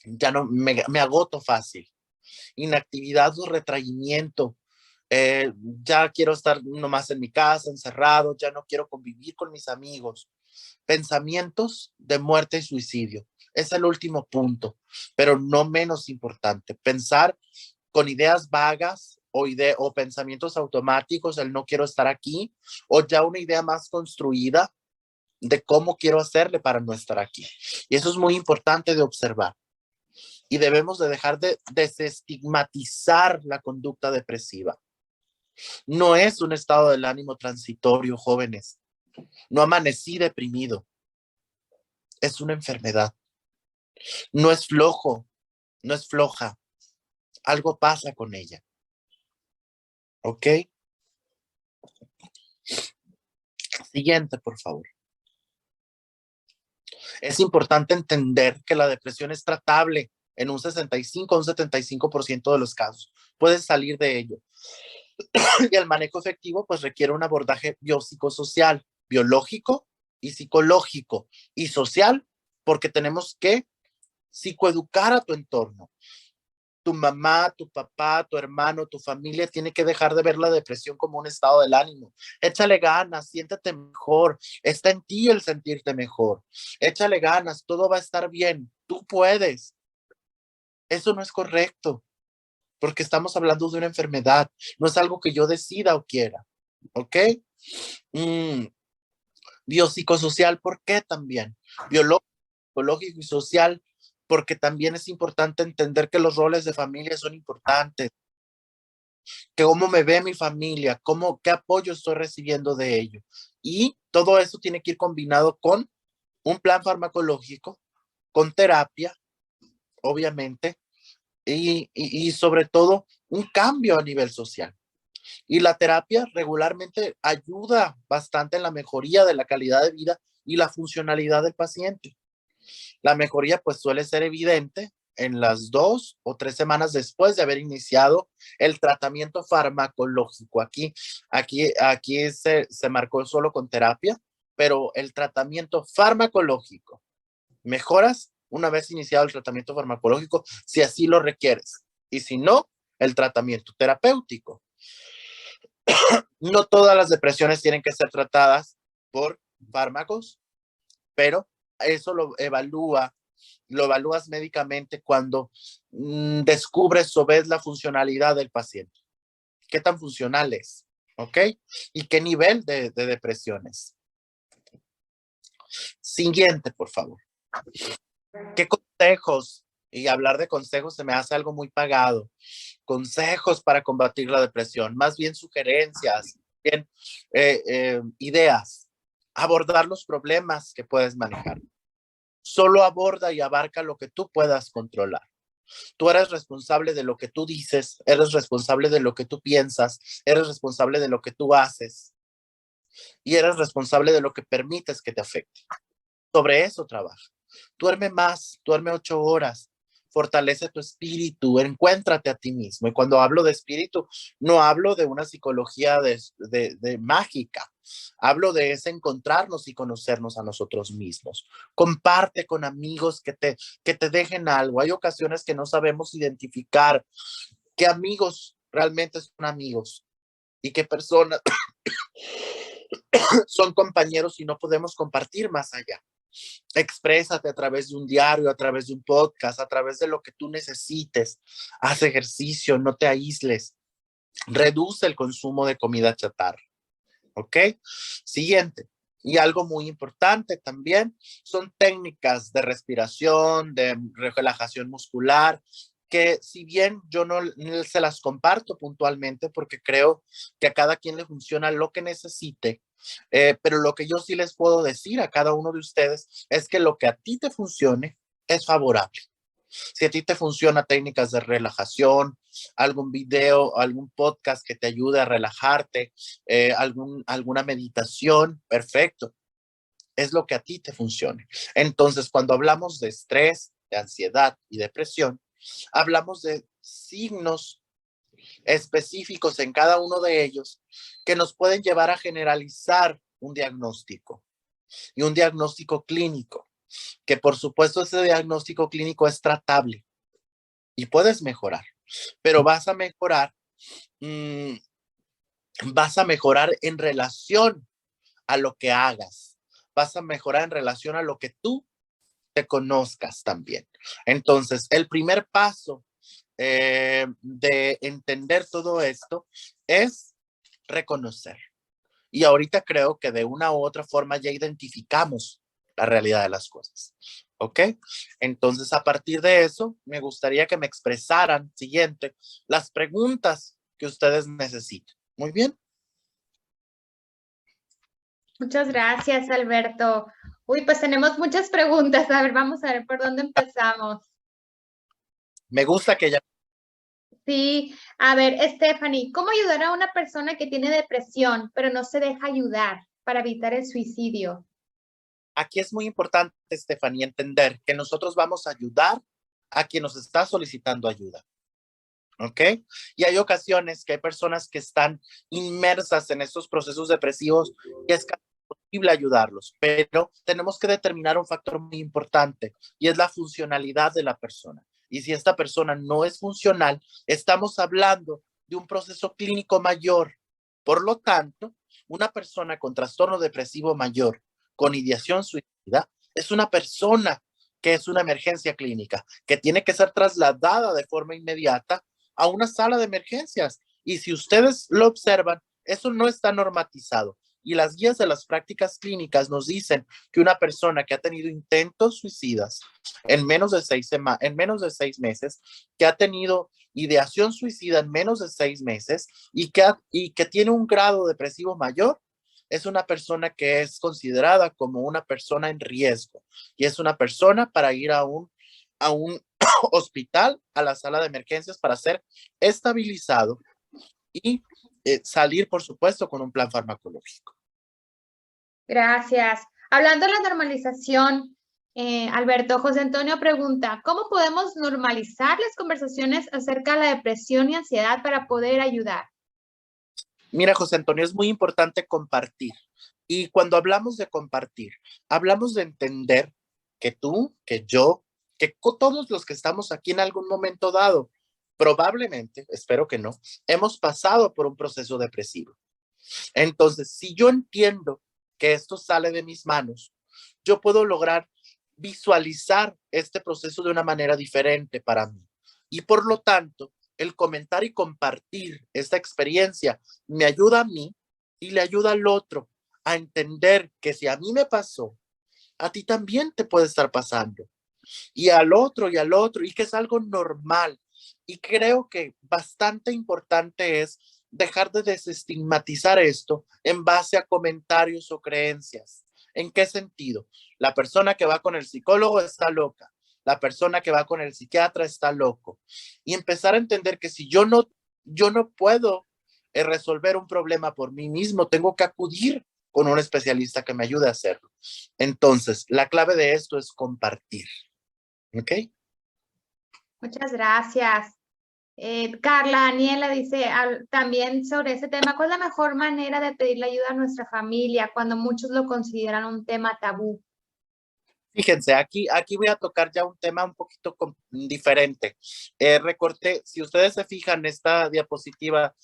Ya no me agoto fácil. Inactividad o retraimiento. Ya quiero estar nomás en mi casa, encerrado, ya no quiero convivir con mis amigos. Pensamientos de muerte y suicidio. Es el último punto, pero no menos importante. Pensar con ideas vagas o pensamientos automáticos, el no quiero estar aquí, o ya una idea más construida de cómo quiero hacerle para no estar aquí. Y eso es muy importante de observar. Y debemos de dejar de desestigmatizar la conducta depresiva. No es un estado del ánimo transitorio, jóvenes. No amanecí deprimido. Es una enfermedad. No es flojo, no es floja. Algo pasa con ella. ¿Ok? Siguiente, por favor. Es importante entender que la depresión es tratable en un 65 o un 75% de los casos. Puedes salir de ello. Y el manejo efectivo pues requiere un abordaje biopsicosocial, biológico y psicológico y social, porque tenemos que psicoeducar a tu entorno. Tu mamá, tu papá, tu hermano, tu familia tiene que dejar de ver la depresión como un estado del ánimo. Échale ganas, siéntate mejor. Está en ti el sentirte mejor. Échale ganas, todo va a estar bien. Tú puedes. Eso no es correcto, porque estamos hablando de una enfermedad. No es algo que yo decida o quiera. ¿Ok? Mm, biopsicosocial, ¿por qué también? Biológico, psicológico y social, porque también es importante entender que los roles de familia son importantes, que cómo me ve mi familia, qué apoyo estoy recibiendo de ello. Y todo eso tiene que ir combinado con un plan farmacológico, con terapia, obviamente, y sobre todo un cambio a nivel social. Y la terapia regularmente ayuda bastante en la mejoría de la calidad de vida y la funcionalidad del paciente. La mejoría pues suele ser evidente en las 2 o 3 semanas después de haber iniciado el tratamiento farmacológico. Aquí se marcó solo con terapia, pero el tratamiento farmacológico. Mejoras una vez iniciado el tratamiento farmacológico si así lo requieres. Y si no, el tratamiento terapéutico. No todas las depresiones tienen que ser tratadas por fármacos, pero eso lo evalúas médicamente cuando descubres o ves la funcionalidad del paciente. ¿Qué tan funcional es? ¿Ok? ¿Y qué nivel de depresiones? Siguiente, por favor. ¿Qué consejos? Y hablar de consejos se me hace algo muy pagado. Consejos para combatir la depresión, más bien sugerencias, bien ideas. Abordar los problemas que puedes manejar. Solo aborda y abarca lo que tú puedas controlar. Tú eres responsable de lo que tú dices, eres responsable de lo que tú piensas, eres responsable de lo que tú haces y eres responsable de lo que permites que te afecte. Sobre eso trabaja. Duerme más, duerme 8 horas, fortalece tu espíritu, encuéntrate a ti mismo. Y cuando hablo de espíritu, no hablo de una psicología de mágica, hablo de ese encontrarnos y conocernos a nosotros mismos. Comparte con amigos que te dejen algo. Hay ocasiones que no sabemos identificar qué amigos realmente son amigos y qué personas son compañeros y no podemos compartir más allá. Exprésate a través de un diario, a través de un podcast, a través de lo que tú necesites. Haz ejercicio, no te aísles. Reduce el consumo de comida chatarra. ¿Ok? Siguiente. Y algo muy importante también son técnicas de respiración, de relajación muscular, que si bien yo no se las comparto puntualmente porque creo que a cada quien le funciona lo que necesite, pero lo que yo sí les puedo decir a cada uno de ustedes es que lo que a ti te funcione es favorable. Si a ti te funciona técnicas de relajación, algún video, algún podcast que te ayude a relajarte, alguna meditación, perfecto. Es lo que a ti te funcione. Entonces, cuando hablamos de estrés, de ansiedad y depresión, hablamos de signos específicos en cada uno de ellos que nos pueden llevar a generalizar un diagnóstico y un diagnóstico clínico, que por supuesto ese diagnóstico clínico es tratable y puedes mejorar, pero mmm, vas a mejorar en relación a lo que hagas, vas a mejorar en relación a lo que tú te conozcas también. Entonces, el primer paso de entender todo esto es reconocer. Y ahorita creo que de una u otra forma ya identificamos la realidad de las cosas. ¿Ok? Entonces, a partir de eso, me gustaría que me expresaran, siguiente, las preguntas que ustedes necesiten. Muy bien. Muchas gracias, Alberto. Uy, pues tenemos muchas preguntas. A ver, vamos a ver por dónde empezamos. Me gusta que ya... Sí, a ver, Stephanie, ¿cómo ayudar a una persona que tiene depresión, pero no se deja ayudar para evitar el suicidio? Aquí es muy importante, Estefanía, entender que nosotros vamos a ayudar a quien nos está solicitando ayuda. ¿Ok? Y hay ocasiones que hay personas que están inmersas en estos procesos depresivos y es casi imposible ayudarlos, pero tenemos que determinar un factor muy importante y es la funcionalidad de la persona. Y si esta persona no es funcional, estamos hablando de un proceso clínico mayor. Por lo tanto, una persona con trastorno depresivo mayor, con ideación suicida, es una persona que es una emergencia clínica, que tiene que ser trasladada de forma inmediata a una sala de emergencias. Y si ustedes lo observan, eso no está normatizado. Y las guías de las prácticas clínicas nos dicen que una persona que ha tenido intentos suicidas en menos de 6 meses, que ha tenido ideación suicida en menos de 6 meses y que tiene un grado depresivo mayor, es una persona que es considerada como una persona en riesgo y es una persona para ir a un hospital, a la sala de emergencias para ser estabilizado y salir, por supuesto, con un plan farmacológico. Gracias. Hablando de la normalización, Alberto, José Antonio pregunta, ¿cómo podemos normalizar las conversaciones acerca de la depresión y ansiedad para poder ayudar? Mira, José Antonio, es muy importante compartir. Y cuando hablamos de compartir, hablamos de entender que tú, que yo, que todos los que estamos aquí en algún momento dado, probablemente, espero que no, hemos pasado por un proceso depresivo. Entonces, si yo entiendo que esto sale de mis manos, yo puedo lograr visualizar este proceso de una manera diferente para mí. Y por lo tanto, el comentar y compartir esta experiencia me ayuda a mí y le ayuda al otro a entender que si a mí me pasó, a ti también te puede estar pasando. Y al otro, y que es algo normal. Y creo que bastante importante es dejar de desestigmatizar esto en base a comentarios o creencias. ¿En qué sentido? La persona que va con el psicólogo está loca. La persona que va con el psiquiatra está loco. Y empezar a entender que si yo no puedo resolver un problema por mí mismo, tengo que acudir con un especialista que me ayude a hacerlo. Entonces, la clave de esto es compartir. ¿Ok? Muchas gracias. Carla, Daniela dice también sobre ese tema, ¿cuál es la mejor manera de pedirle ayuda a nuestra familia cuando muchos lo consideran un tema tabú? Fíjense, aquí voy a tocar ya un tema un poquito diferente. Recorté, si ustedes se fijan, esta diapositiva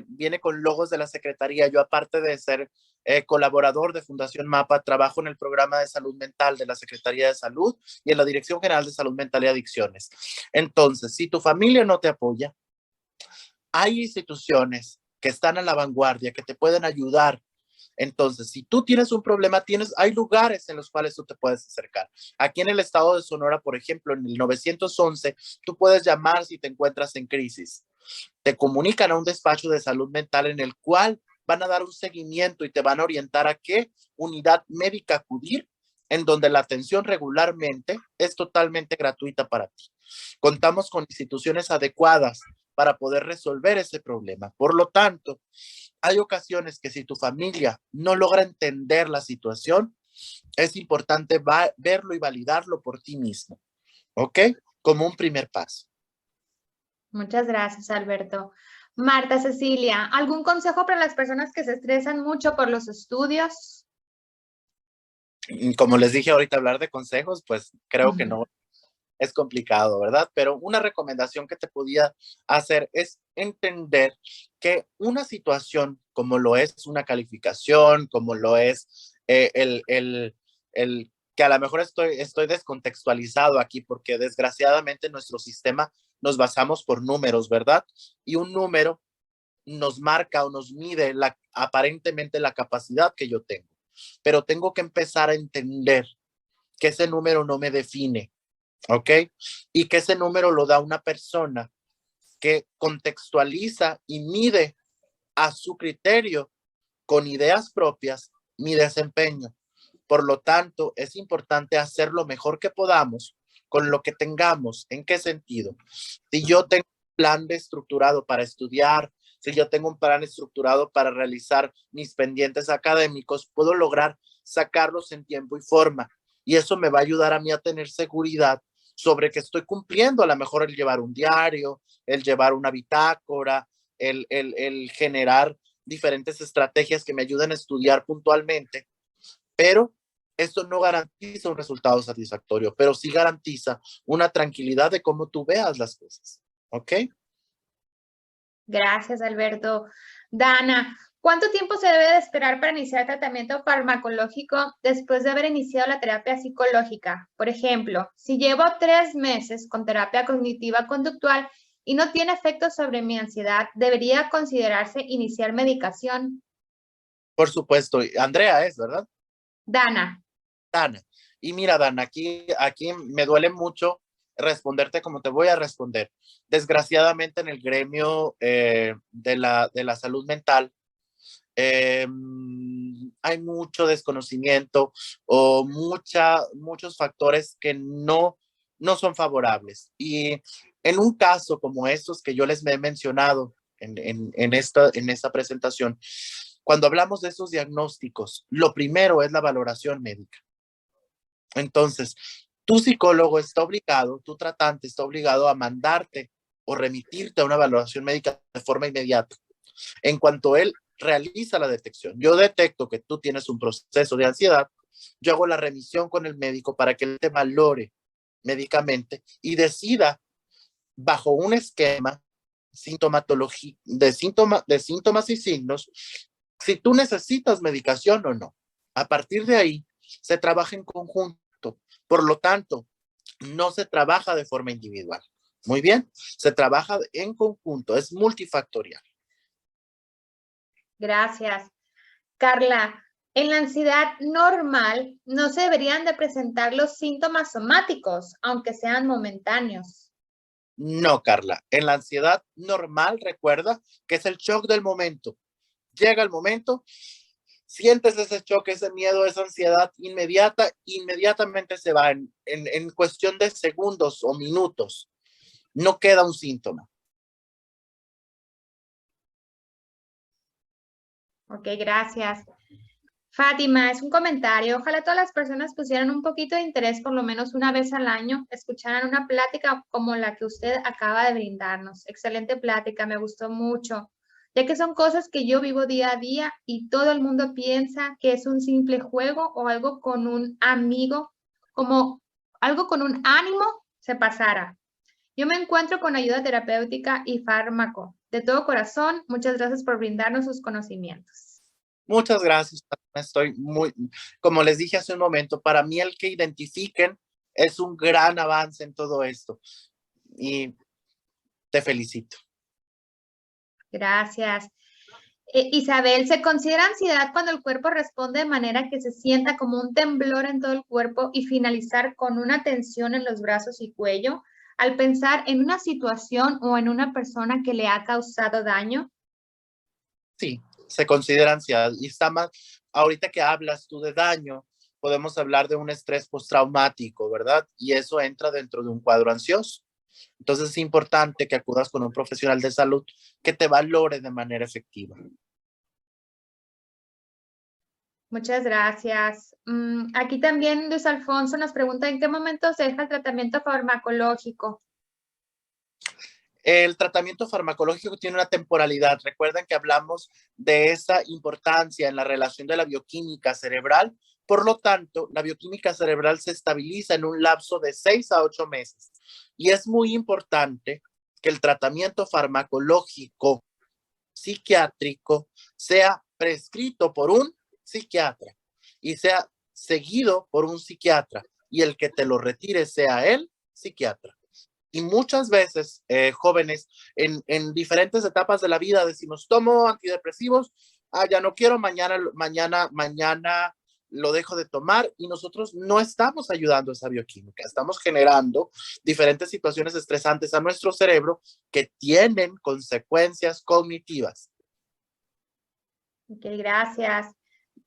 viene con logos de la Secretaría. Yo, aparte de ser colaborador de Fundación MAPA, trabajo en el programa de salud mental de la Secretaría de Salud y en la Dirección General de Salud Mental y Adicciones. Entonces, si tu familia no te apoya, hay instituciones que están a la vanguardia, que te pueden ayudar. Entonces, si tú tienes un problema, hay lugares en los cuales tú te puedes acercar. Aquí en el estado de Sonora, por ejemplo, en el 911, tú puedes llamar si te encuentras en crisis. Te comunican a un despacho de salud mental en el cual van a dar un seguimiento y te van a orientar a qué unidad médica acudir, en donde la atención regularmente es totalmente gratuita para ti. Contamos con instituciones adecuadas para poder resolver ese problema. Por lo tanto, hay ocasiones que si tu familia no logra entender la situación, es importante verlo y validarlo por ti mismo, ¿ok? Como un primer paso. Muchas gracias, Alberto. Marta Cecilia, ¿algún consejo para las personas que se estresan mucho por los estudios? Como les dije ahorita, hablar de consejos, pues creo que no es complicado, ¿verdad? Pero una recomendación que te podía hacer es entender que una situación como lo es una calificación, como lo es el que a lo mejor estoy descontextualizado aquí porque desgraciadamente nuestro sistema nos basamos por números, ¿verdad? Y un número nos marca o nos mide aparentemente la capacidad que yo tengo. Pero tengo que empezar a entender que ese número no me define, ¿ok? Y que ese número lo da una persona que contextualiza y mide a su criterio con ideas propias mi desempeño. Por lo tanto, es importante hacer lo mejor que podamos con lo que tengamos. ¿En qué sentido? Si yo tengo un plan estructurado para estudiar, si yo tengo un plan estructurado para realizar mis pendientes académicos, puedo lograr sacarlos en tiempo y forma. Y eso me va a ayudar a mí a tener seguridad sobre que estoy cumpliendo, a lo mejor el llevar un diario, el llevar una bitácora, el generar diferentes estrategias que me ayuden a estudiar puntualmente, pero esto no garantiza un resultado satisfactorio, pero sí garantiza una tranquilidad de cómo tú veas las cosas. ¿Ok? Gracias, Alberto. Dana, ¿cuánto tiempo se debe de esperar para iniciar tratamiento farmacológico después de haber iniciado la terapia psicológica? Por ejemplo, si llevo 3 meses con terapia cognitiva conductual y no tiene efecto sobre mi ansiedad, ¿debería considerarse iniciar medicación? Por supuesto. Andrea es, ¿verdad? Dana. Dana. Y mira, Dana, aquí me duele mucho responderte como te voy a responder. Desgraciadamente en el gremio de la salud mental hay mucho desconocimiento o muchos factores que no son favorables. Y en un caso como estos que yo les he mencionado en esta presentación, cuando hablamos de esos diagnósticos, lo primero es la valoración médica. Entonces, tu psicólogo está obligado, tu tratante está obligado a mandarte o remitirte a una valoración médica de forma inmediata. En cuanto él realiza la detección, yo detecto que tú tienes un proceso de ansiedad, yo hago la remisión con el médico para que él te valore médicamente y decida bajo un esquema de síntomas y signos si tú necesitas medicación o no. A partir de ahí, se trabaja en conjunto. Por lo tanto, no se trabaja de forma individual. Muy bien, se trabaja en conjunto, es multifactorial. Gracias. Carla, en la ansiedad normal no se deberían de presentar los síntomas somáticos, aunque sean momentáneos. No, Carla, en la ansiedad normal, recuerda que es el shock del momento. Llega el momento, sientes ese shock, ese miedo, esa ansiedad inmediatamente se va en cuestión de segundos o minutos. No queda un síntoma. Ok, gracias. Fátima, es un comentario. Ojalá todas las personas pusieran un poquito de interés por lo menos una vez al año, escucharan una plática como la que usted acaba de brindarnos. Excelente plática, me gustó mucho, ya que son cosas que yo vivo día a día y todo el mundo piensa que es un simple juego o algo con un amigo, como algo con un ánimo se pasara. Yo me encuentro con ayuda terapéutica y fármaco. De todo corazón, muchas gracias por brindarnos sus conocimientos. Muchas gracias. Estoy muy, como les dije hace un momento, para mí el que identifiquen es un gran avance en todo esto. Y te felicito. Gracias. Isabel, ¿se considera ansiedad cuando el cuerpo responde de manera que se sienta como un temblor en todo el cuerpo y finalizar con una tensión en los brazos y cuello al pensar en una situación o en una persona que le ha causado daño? Sí, se considera ansiedad. Y está más, ahorita que hablas tú de daño, podemos hablar de un estrés postraumático, ¿verdad? Y eso entra dentro de un cuadro ansioso. Entonces es importante que acudas con un profesional de salud que te valore de manera efectiva. Muchas gracias. Aquí también Luis Alfonso nos pregunta en qué momento se deja el tratamiento farmacológico. El tratamiento farmacológico tiene una temporalidad. Recuerden que hablamos de esa importancia en la relación de la bioquímica cerebral. Por lo tanto, la bioquímica cerebral se estabiliza en un lapso de 6 a 8 meses. Y es muy importante que el tratamiento farmacológico psiquiátrico sea prescrito por un psiquiatra y sea seguido por un psiquiatra y el que te lo retire sea el psiquiatra. Y muchas veces, jóvenes, en diferentes etapas de la vida decimos, tomo antidepresivos, ya no quiero, mañana lo dejo de tomar y nosotros no estamos ayudando a esa bioquímica, estamos generando diferentes situaciones estresantes a nuestro cerebro que tienen consecuencias cognitivas. Ok, gracias.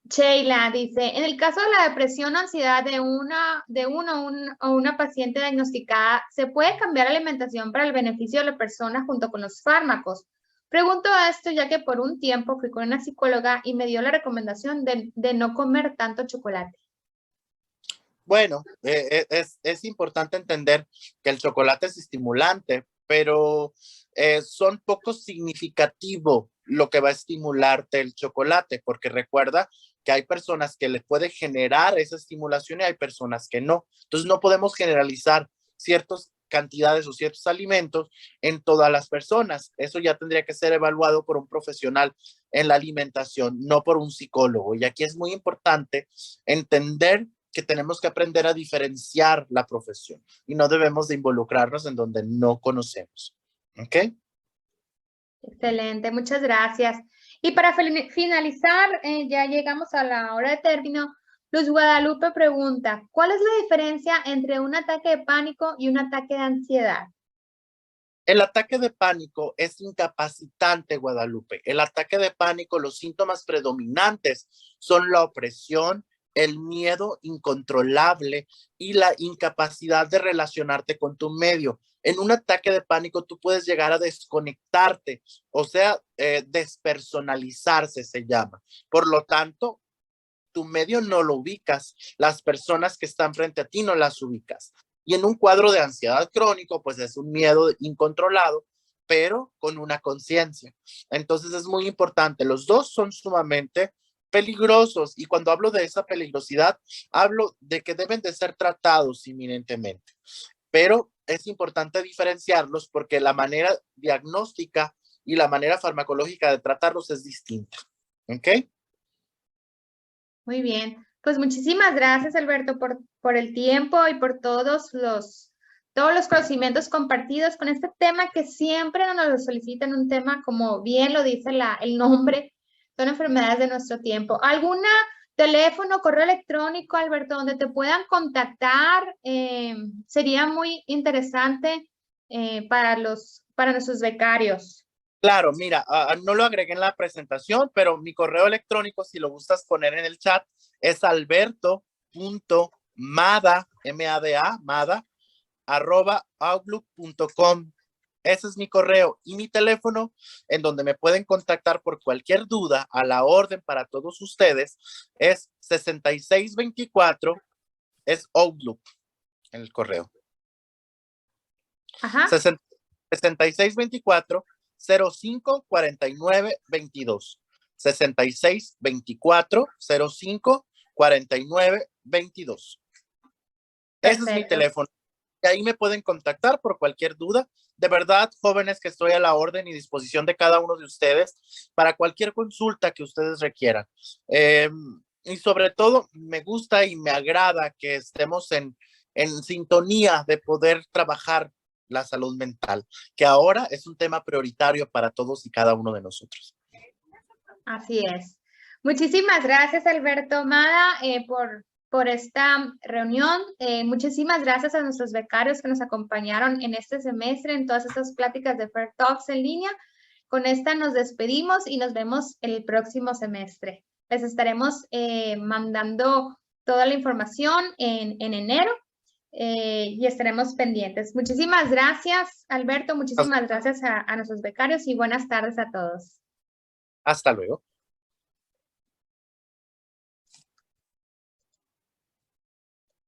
Sheila dice, en el caso de la depresión o ansiedad de una paciente diagnosticada, ¿se puede cambiar la alimentación para el beneficio de la persona junto con los fármacos? Pregunto esto ya que por un tiempo fui con una psicóloga y me dio la recomendación de no comer tanto chocolate. Bueno, es importante entender que el chocolate es estimulante, pero son poco significativo lo que va a estimularte el chocolate, porque recuerda que hay personas que le puede generar esa estimulación y hay personas que no. Entonces no podemos generalizar ciertas cantidades o ciertos alimentos en todas las personas. Eso ya tendría que ser evaluado por un profesional en la alimentación, no por un psicólogo. Y aquí es muy importante entender que tenemos que aprender a diferenciar la profesión y no debemos de involucrarnos en donde no conocemos. ¿Ok? Excelente, muchas gracias. Y para finalizar, ya llegamos a la hora de término. Luz Guadalupe pregunta, ¿cuál es la diferencia entre un ataque de pánico y un ataque de ansiedad? El ataque de pánico es incapacitante, Guadalupe. El ataque de pánico, los síntomas predominantes son la opresión, el miedo incontrolable y la incapacidad de relacionarte con tu medio. En un ataque de pánico tú puedes llegar a desconectarte, o sea, despersonalizarse se llama. Por lo tanto, tu medio no lo ubicas, las personas que están frente a ti no las ubicas. Y en un cuadro de ansiedad crónico, pues es un miedo incontrolado, pero con una conciencia. Entonces es muy importante, los dos son sumamente peligrosos y cuando hablo de esa peligrosidad, hablo de que deben de ser tratados inminentemente, pero es importante diferenciarlos porque la manera diagnóstica y la manera farmacológica de tratarlos es distinta. ¿Ok? Muy bien, pues muchísimas gracias, Alberto, por el tiempo y por todos los conocimientos compartidos con este tema que siempre nos lo solicitan, un tema, como bien lo dice el nombre, son enfermedades de nuestro tiempo. ¿Alguna teléfono, correo electrónico, Alberto, donde te puedan contactar? Sería muy interesante para nuestros becarios. Claro, mira, no lo agregué en la presentación, pero mi correo electrónico, si lo gustas poner en el chat, es alberto.mada, M-A-D-A, mada, @outlook.com. Ese es mi correo y mi teléfono en donde me pueden contactar por cualquier duda a la orden para todos ustedes es 6624, es Outlook en el correo. Ajá. 6624 0549 22 6624 0549 22. Ese es mi teléfono. Y ahí me pueden contactar por cualquier duda. De verdad, jóvenes, que estoy a la orden y disposición de cada uno de ustedes para cualquier consulta que ustedes requieran. Y sobre todo, me gusta y me agrada que estemos en sintonía de poder trabajar la salud mental, que ahora es un tema prioritario para todos y cada uno de nosotros. Así es. Muchísimas gracias, Alberto Mada, por esta reunión. Muchísimas gracias a nuestros becarios que nos acompañaron en este semestre, en todas estas pláticas de Fair Talks en línea. Con esta nos despedimos y nos vemos el próximo semestre. Les estaremos mandando toda la información en enero y estaremos pendientes. Muchísimas gracias, Alberto. Muchísimas gracias a nuestros becarios y buenas tardes a todos. Hasta luego.